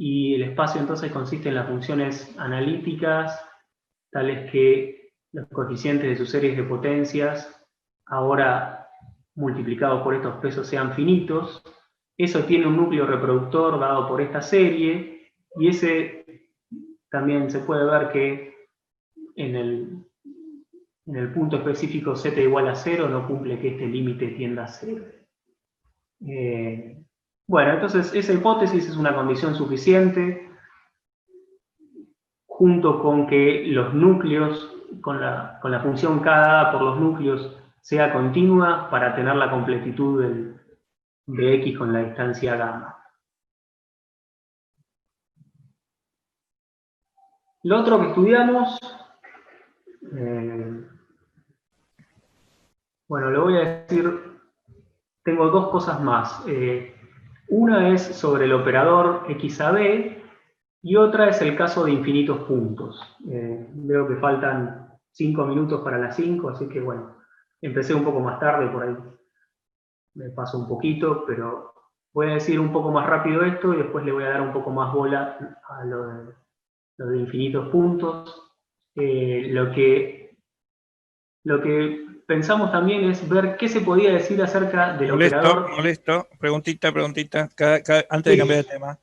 y el espacio entonces consiste en las funciones analíticas, tales que los coeficientes de sus series de potencias, ahora multiplicados por estos pesos, sean finitos. Eso tiene un núcleo reproductor dado por esta serie, y ese también se puede ver que en el punto específico z igual a 0 no cumple que este límite tienda a 0. Bueno, entonces esa hipótesis es una condición suficiente, junto con que los núcleos, con la función k dada por los núcleos, sea continua para tener la completitud de X con la distancia gamma. Lo otro que estudiamos, bueno, lo voy a decir, tengo dos cosas más. Una es sobre el operador XAB y otra es el caso de infinitos puntos. Veo que faltan 5 minutos para las 5, así que bueno, empecé un poco más tarde, por ahí me paso un poquito, pero voy a decir un poco más rápido esto y después le voy a dar un poco más bola a lo de infinitos puntos. Lo que pensamos también es ver qué se podía decir acerca del operador. Molesto, preguntita, antes de cambiar de tema.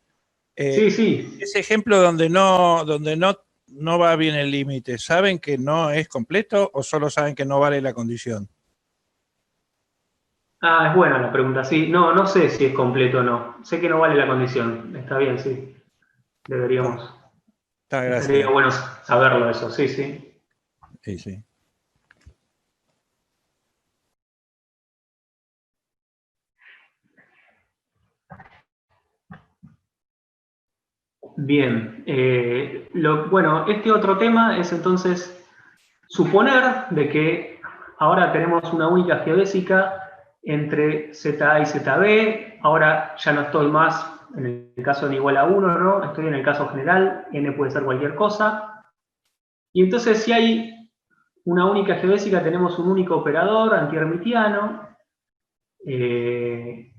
Sí. Ese ejemplo donde no va bien el límite, ¿saben que no es completo o solo saben que no vale la condición? Es buena la pregunta, sí. No sé si es completo o no. Sé que no vale la condición. Está bien, sí. Deberíamos. Sería bueno saberlo eso, sí. Sí. Bien. Bueno, este otro tema es entonces suponer de que ahora tenemos una única geodésica entre ZA y ZB. Ahora ya no estoy más en el caso de n igual a 1, ¿no? Estoy en el caso general, n puede ser cualquier cosa. Y entonces, si hay una única geodésica, tenemos un único operador antihermitiano. De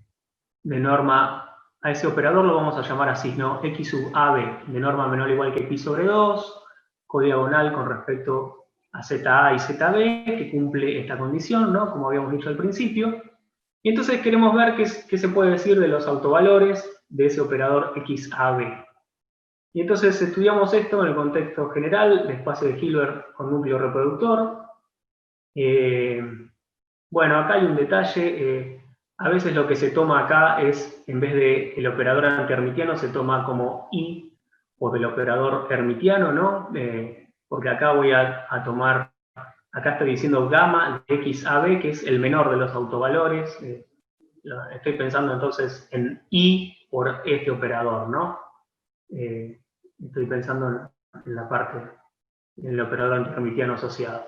norma, a ese operador lo vamos a llamar así, ¿no? X sub AB, de norma menor o igual que pi sobre 2, codiagonal con respecto a ZA y ZB, que cumple esta condición, ¿no? Como habíamos dicho al principio. Y entonces queremos ver qué se puede decir de los autovalores de ese operador XAB. Y entonces estudiamos esto en el contexto general de espacio de Hilbert con núcleo reproductor. Bueno, acá hay un detalle. A veces lo que se toma acá es, en vez de el operador antihermitiano, se toma como I, o del operador hermitiano, ¿no? Porque acá voy a tomar, acá estoy diciendo gamma de XAB, que es el menor de los autovalores. Estoy pensando entonces en I por este operador, ¿no? Estoy pensando en la parte, en el operador antihermitiano asociado.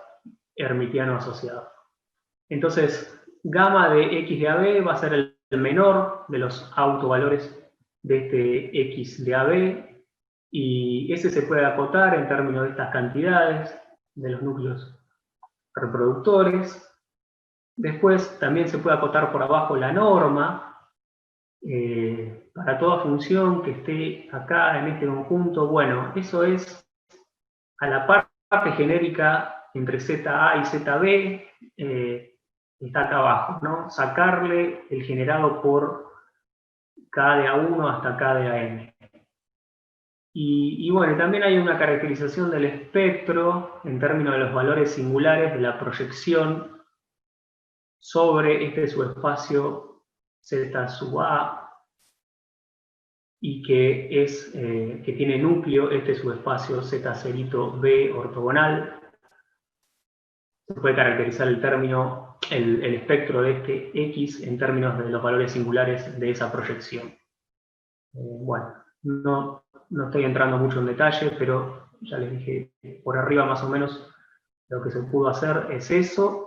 Entonces, gamma de X de AB va a ser el menor de los autovalores de este X de AB, y ese se puede acotar en términos de estas cantidades de los núcleos reproductores. Después también se puede acotar por abajo la norma, para toda función que esté acá en este conjunto. Bueno, eso es a la parte genérica entre ZA y ZB, está acá abajo, ¿no? Sacarle el generado por K de A1 hasta K de AM. Y bueno, también hay una caracterización del espectro en términos de los valores singulares de la proyección sobre este subespacio Z sub A, y que tiene núcleo este subespacio Z0 B ortogonal. Se puede caracterizar el espectro de este X en términos de los valores singulares de esa proyección. Bueno, no estoy entrando mucho en detalle, pero ya les dije por arriba más o menos lo que se pudo hacer es eso.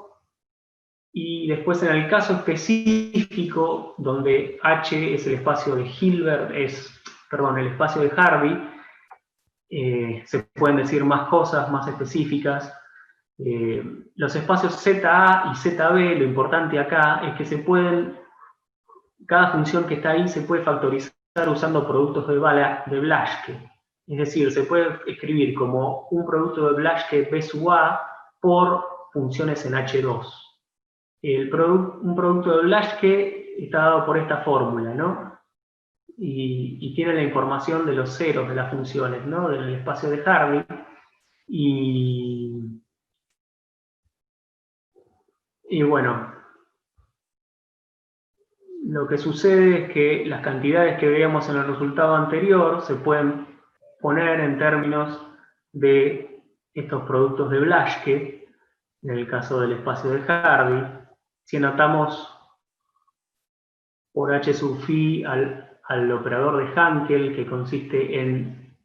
Y después, en el caso específico, donde H es el espacio de Hilbert, el espacio de Harvey, se pueden decir más cosas más específicas. Los espacios ZA y ZB, lo importante acá es que cada función que está ahí se puede factorizar usando productos de Blaschke. Es decir, se puede escribir como un producto de Blaschke B sub A por funciones en H2. Un producto de Blaschke está dado por esta fórmula, ¿no? Y tiene la información de los ceros de las funciones, ¿no? Del espacio de Harvey. Y bueno, lo que sucede es que las cantidades que veíamos en el resultado anterior se pueden poner en términos de estos productos de Blaschke, en el caso del espacio de Harvey. Si anotamos por H sub phi al operador de Hankel, que consiste en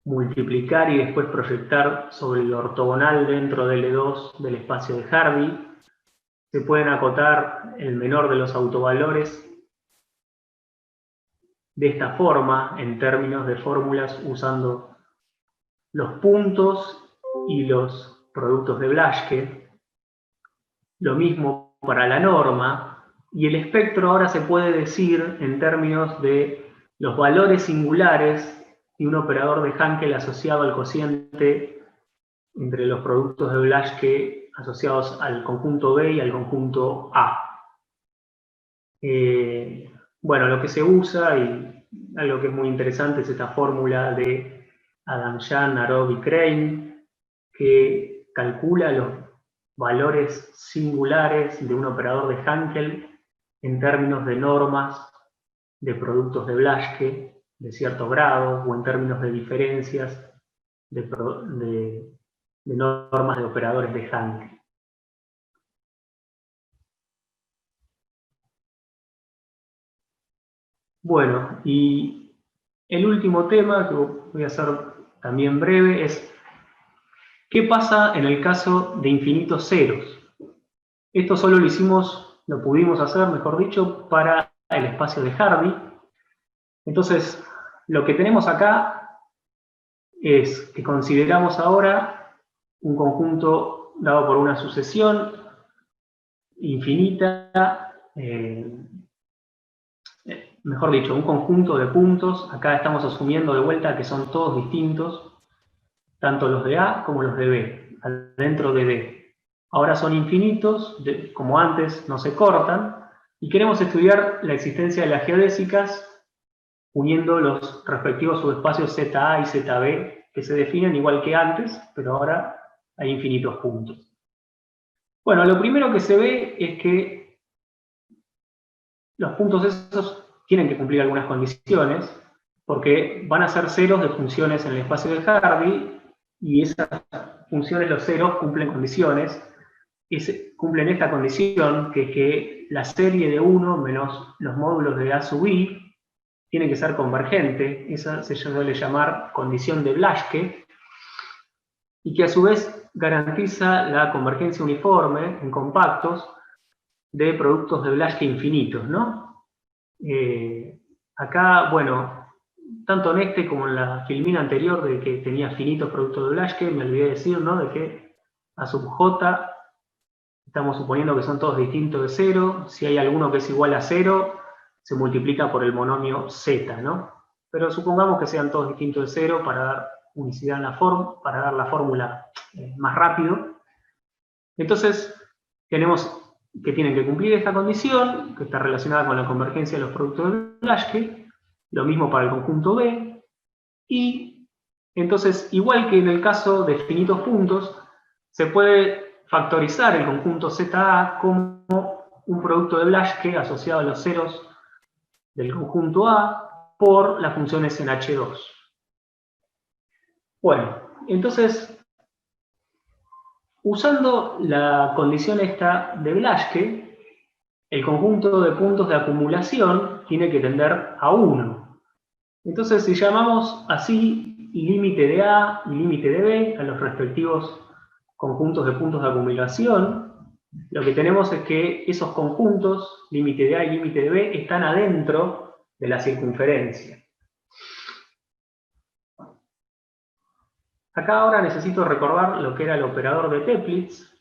multiplicar y después proyectar sobre el ortogonal dentro del L2 del espacio de Harvey, se pueden acotar el menor de los autovalores de esta forma, en términos de fórmulas usando los puntos y los productos de Blaschke. Lo mismo para la norma, y el espectro ahora se puede decir en términos de los valores singulares y un operador de Hankel asociado al cociente entre los productos de Blaschke asociados al conjunto B y al conjunto A. Bueno, lo que se usa, y algo que es muy interesante, es esta fórmula de Adamjan, Arov y Crane, que calcula los valores singulares de un operador de Hankel en términos de normas de productos de Blaschke de cierto grado, o en términos de diferencias de normas de operadores de Hankel. Bueno, y el último tema, que voy a hacer también breve, es ¿qué pasa en el caso de infinitos ceros? Esto solo lo pudimos hacer, mejor dicho, para el espacio de Harvey. Entonces, lo que tenemos acá es que consideramos ahora un conjunto dado por una sucesión infinita, mejor dicho, un conjunto de puntos. Acá estamos asumiendo de vuelta que son todos distintos, tanto los de A como los de B, adentro de D. Ahora son infinitos, como antes, no se cortan, y queremos estudiar la existencia de las geodésicas uniendo los respectivos subespacios ZA y ZB, que se definen igual que antes, pero ahora hay infinitos puntos. Bueno, lo primero que se ve es que los puntos esos tienen que cumplir algunas condiciones, porque van a ser ceros de funciones en el espacio de Harvey, y esas funciones, los ceros, cumplen condiciones. Cumplen esta condición, que es que la serie de 1 menos los módulos de A sub i tiene que ser convergente. Esa se suele llamar condición de Blaschke, y que a su vez garantiza la convergencia uniforme en compactos, de productos de Blaschke infinitos, ¿no? Acá, bueno, tanto en este como en la filmina anterior de que tenía finitos productos de Blaschke, me olvidé decir, ¿no? De que a sub j estamos suponiendo que son todos distintos de 0. Si hay alguno que es igual a 0, se multiplica por el monomio z, ¿no? Pero supongamos que sean todos distintos de 0 para dar unicidad en la forma, para dar la fórmula más rápido. Entonces, tenemos que tienen que cumplir esta condición, que está relacionada con la convergencia de los productos de Blaschke, lo mismo para el conjunto B, y entonces, igual que en el caso de finitos puntos, se puede factorizar el conjunto ZA como un producto de Blaschke asociado a los ceros del conjunto A por las funciones en H2. Bueno, entonces, usando la condición esta de Blaschke, el conjunto de puntos de acumulación tiene que tender a 1. Entonces, si llamamos así límite de A y límite de B a los respectivos conjuntos de puntos de acumulación, lo que tenemos es que esos conjuntos, límite de A y límite de B, están adentro de la circunferencia. Acá ahora necesito recordar lo que era el operador de Teplitz.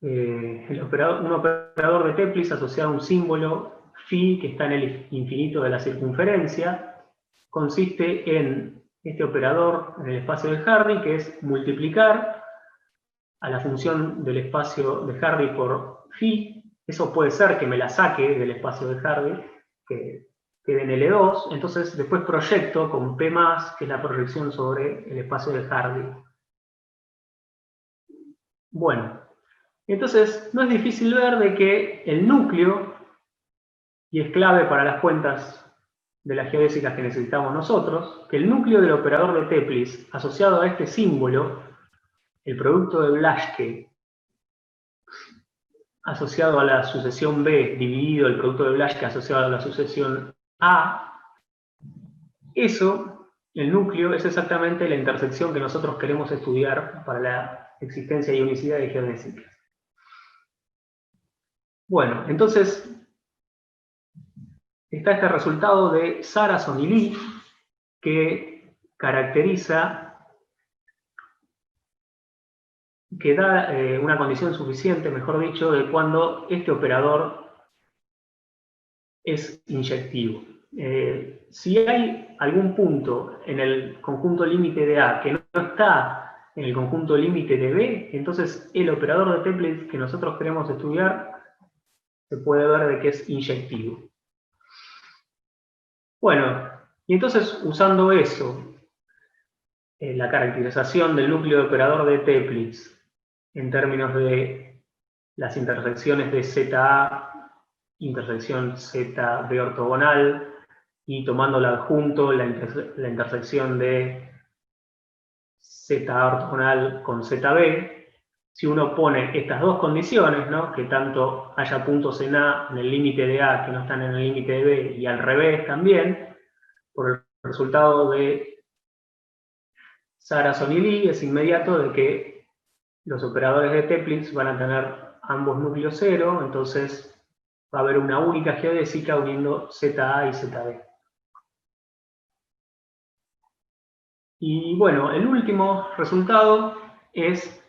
Un operador de Teplitz asociado a un símbolo phi que está en el infinito de la circunferencia consiste en este operador en el espacio de Hardy, que es multiplicar a la función del espacio de Hardy por phi. Eso puede ser que me la saque del espacio de Hardy, que quede en L2, entonces después proyecto con P+, que es la proyección sobre el espacio de Hardy. Bueno, entonces no es difícil ver de que el núcleo, y es clave para las cuentas de las geodésicas que necesitamos nosotros, que el núcleo del operador de Teplitz asociado a este símbolo, el producto de Blaschke, asociado a la sucesión B dividido el producto de Blaschke asociado a la sucesión A, eso, el núcleo, es exactamente la intersección que nosotros queremos estudiar para la existencia y unicidad de geodésicas. Bueno, entonces, está este resultado de Saracen y Lee, que caracteriza, que da una condición suficiente, mejor dicho, de cuando este operador es inyectivo. Si hay algún punto en el conjunto límite de A que no está en el conjunto límite de B, entonces el operador de Teplitz que nosotros queremos estudiar se puede ver de que es inyectivo. Bueno, y entonces usando eso, la caracterización del núcleo de operador de Teplitz en términos de las intersecciones de ZA, intersección ZB ortogonal, y tomándolo adjunto la intersección de ZA ortogonal con ZB, si uno pone estas dos condiciones, ¿no? Que tanto haya puntos en A en el límite de A que no están en el límite de B, y al revés también, por el resultado de Saracen y Lee, es inmediato de que los operadores de Teplitz van a tener ambos núcleos cero, entonces va a haber una única geodésica uniendo ZA y ZB. Y bueno, el último resultado es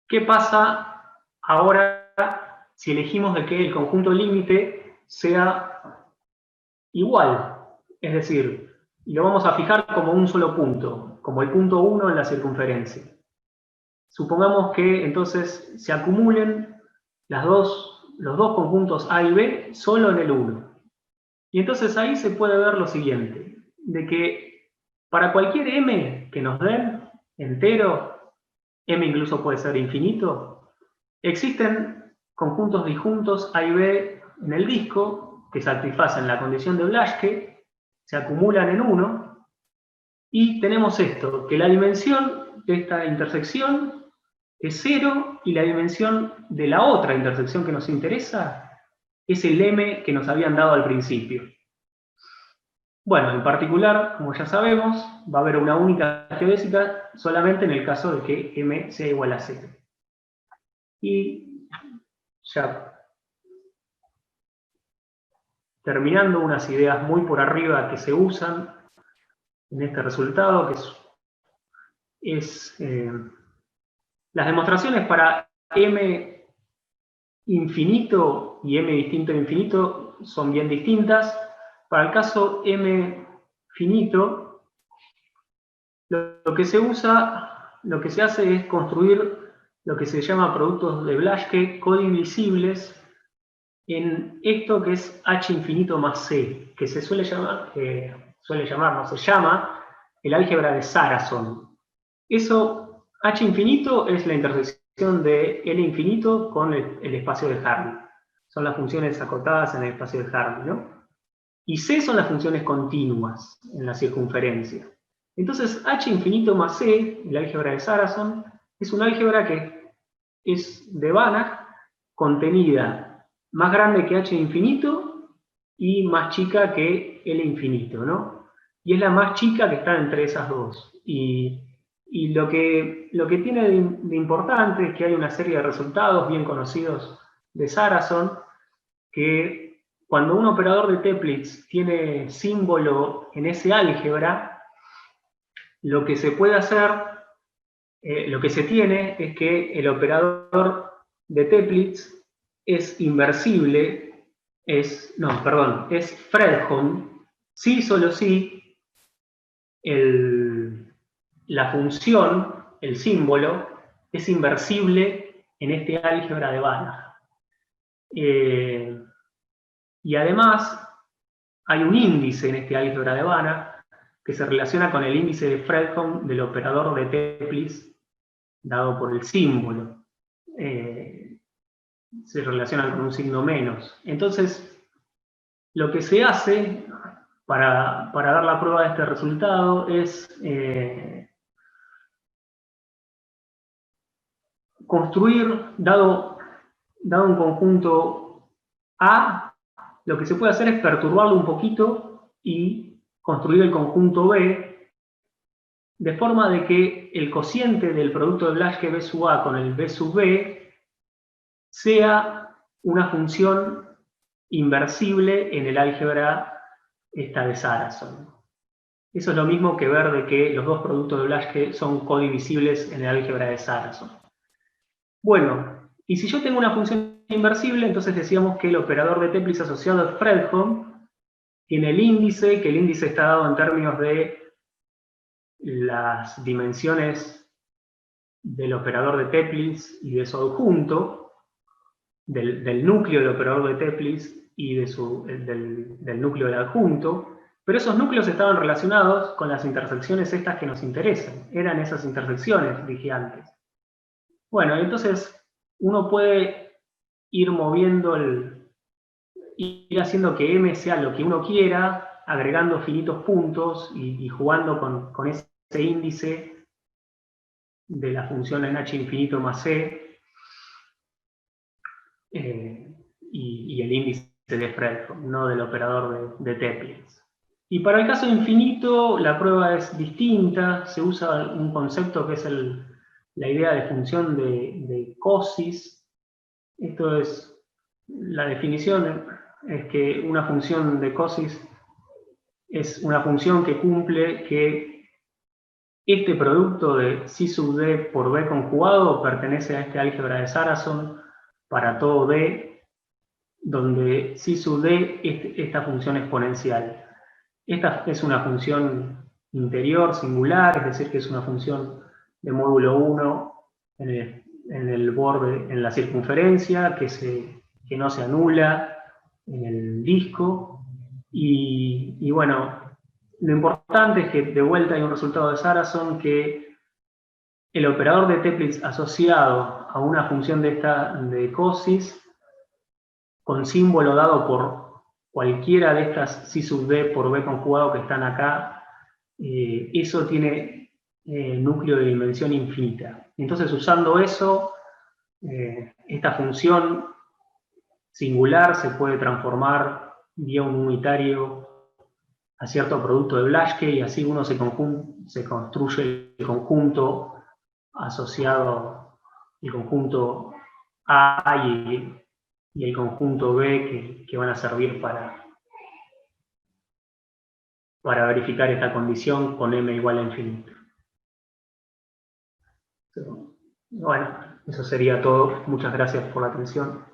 qué pasa ahora si elegimos de que el conjunto límite sea igual. Es decir, lo vamos a fijar como un solo punto, como el punto 1 en la circunferencia. Supongamos que entonces se acumulen los dos conjuntos A y B solo en el 1. Y entonces ahí se puede ver lo siguiente, de que para cualquier m que nos den, entero, m incluso puede ser infinito, existen conjuntos disjuntos A y B en el disco que satisfacen la condición de Blaschke, se acumulan en 1, y tenemos esto, que la dimensión de esta intersección es 0 y la dimensión de la otra intersección que nos interesa es el m que nos habían dado al principio. Bueno, en particular, como ya sabemos, va a haber una única geodésica solamente en el caso de que m sea igual a 0. Y ya terminando unas ideas muy por arriba que se usan en este resultado, que las demostraciones para m infinito y m distinto de infinito son bien distintas. Para el caso m finito, lo que se usa, lo que se hace es construir lo que se llama productos de Blaschke codivisibles en esto que es h infinito más c, que se se llama el álgebra de Saracen. Eso, h infinito es la intersección de L infinito con el espacio de Hardy. Son las funciones acotadas en el espacio de Hardy, ¿no? Y C son las funciones continuas en la circunferencia. Entonces, h infinito más c, el álgebra de Saracen, es un álgebra que es de Banach, contenida más grande que h infinito y más chica que L infinito, ¿no? Y es la más chica que está entre esas dos. Y lo que tiene de importante es que hay una serie de resultados bien conocidos de Saracen, que cuando un operador de Teplitz tiene símbolo en ese álgebra, lo que se puede hacer, lo que se tiene es que el operador de Teplitz es inversible, es Fredholm, si solo si la función, el símbolo, es inversible en este álgebra de Banach. Y además hay un índice en este álgebra de Banach que se relaciona con el índice de Fredholm del operador de Teplitz dado por el símbolo. Se relacionan con un signo menos. Entonces, lo que se hace para dar la prueba de este resultado es construir, dado un conjunto A, lo que se puede hacer es perturbarlo un poquito y construir el conjunto B, de forma de que el cociente del producto de Blaschke B sub A con el B sub B sea una función inversible en el álgebra esta de Saracen. Eso es lo mismo que ver de que los dos productos de Blaschke son codivisibles en el álgebra de Saracen. Bueno, y si yo tengo una función inversible, entonces decíamos que el operador de Teplitz asociado a Fredholm tiene el índice, que el índice está dado en términos de las dimensiones del operador de Teplitz y de su adjunto, del núcleo del operador de Teplitz y del núcleo del adjunto, pero esos núcleos estaban relacionados con las intersecciones estas que nos interesan. Eran esas intersecciones, dije antes. Bueno, entonces uno puede ir moviendo ir haciendo que M sea lo que uno quiera, agregando finitos puntos y jugando con ese índice de la función en h infinito más c, y el índice de Fredholm, no del operador de Teplitz. Y para el caso infinito, la prueba es distinta, se usa un concepto que es la idea de función de Cauchy. Esto es, la definición es que una función de Cauchy es una función que cumple que este producto de C sub D por B conjugado pertenece a este álgebra de Saracen para todo D, donde C sub D es esta función exponencial. Esta es una función interior, singular, es decir, que es una función de módulo 1 en el borde, en la circunferencia, que no se anula en el disco. Y bueno, lo importante es que de vuelta hay un resultado de Saracen que el operador de Teplitz asociado a una función de Cauchy con símbolo dado por cualquiera de estas C sub D por B conjugado que están acá, eso tiene núcleo de dimensión infinita. Entonces, usando eso, esta función singular se puede transformar vía un unitario a cierto producto de Blaschke y así uno se construye el conjunto asociado, el conjunto A y el conjunto B que van a servir para para verificar esta condición con m igual a infinito. Bueno, eso sería todo. Muchas gracias por la atención.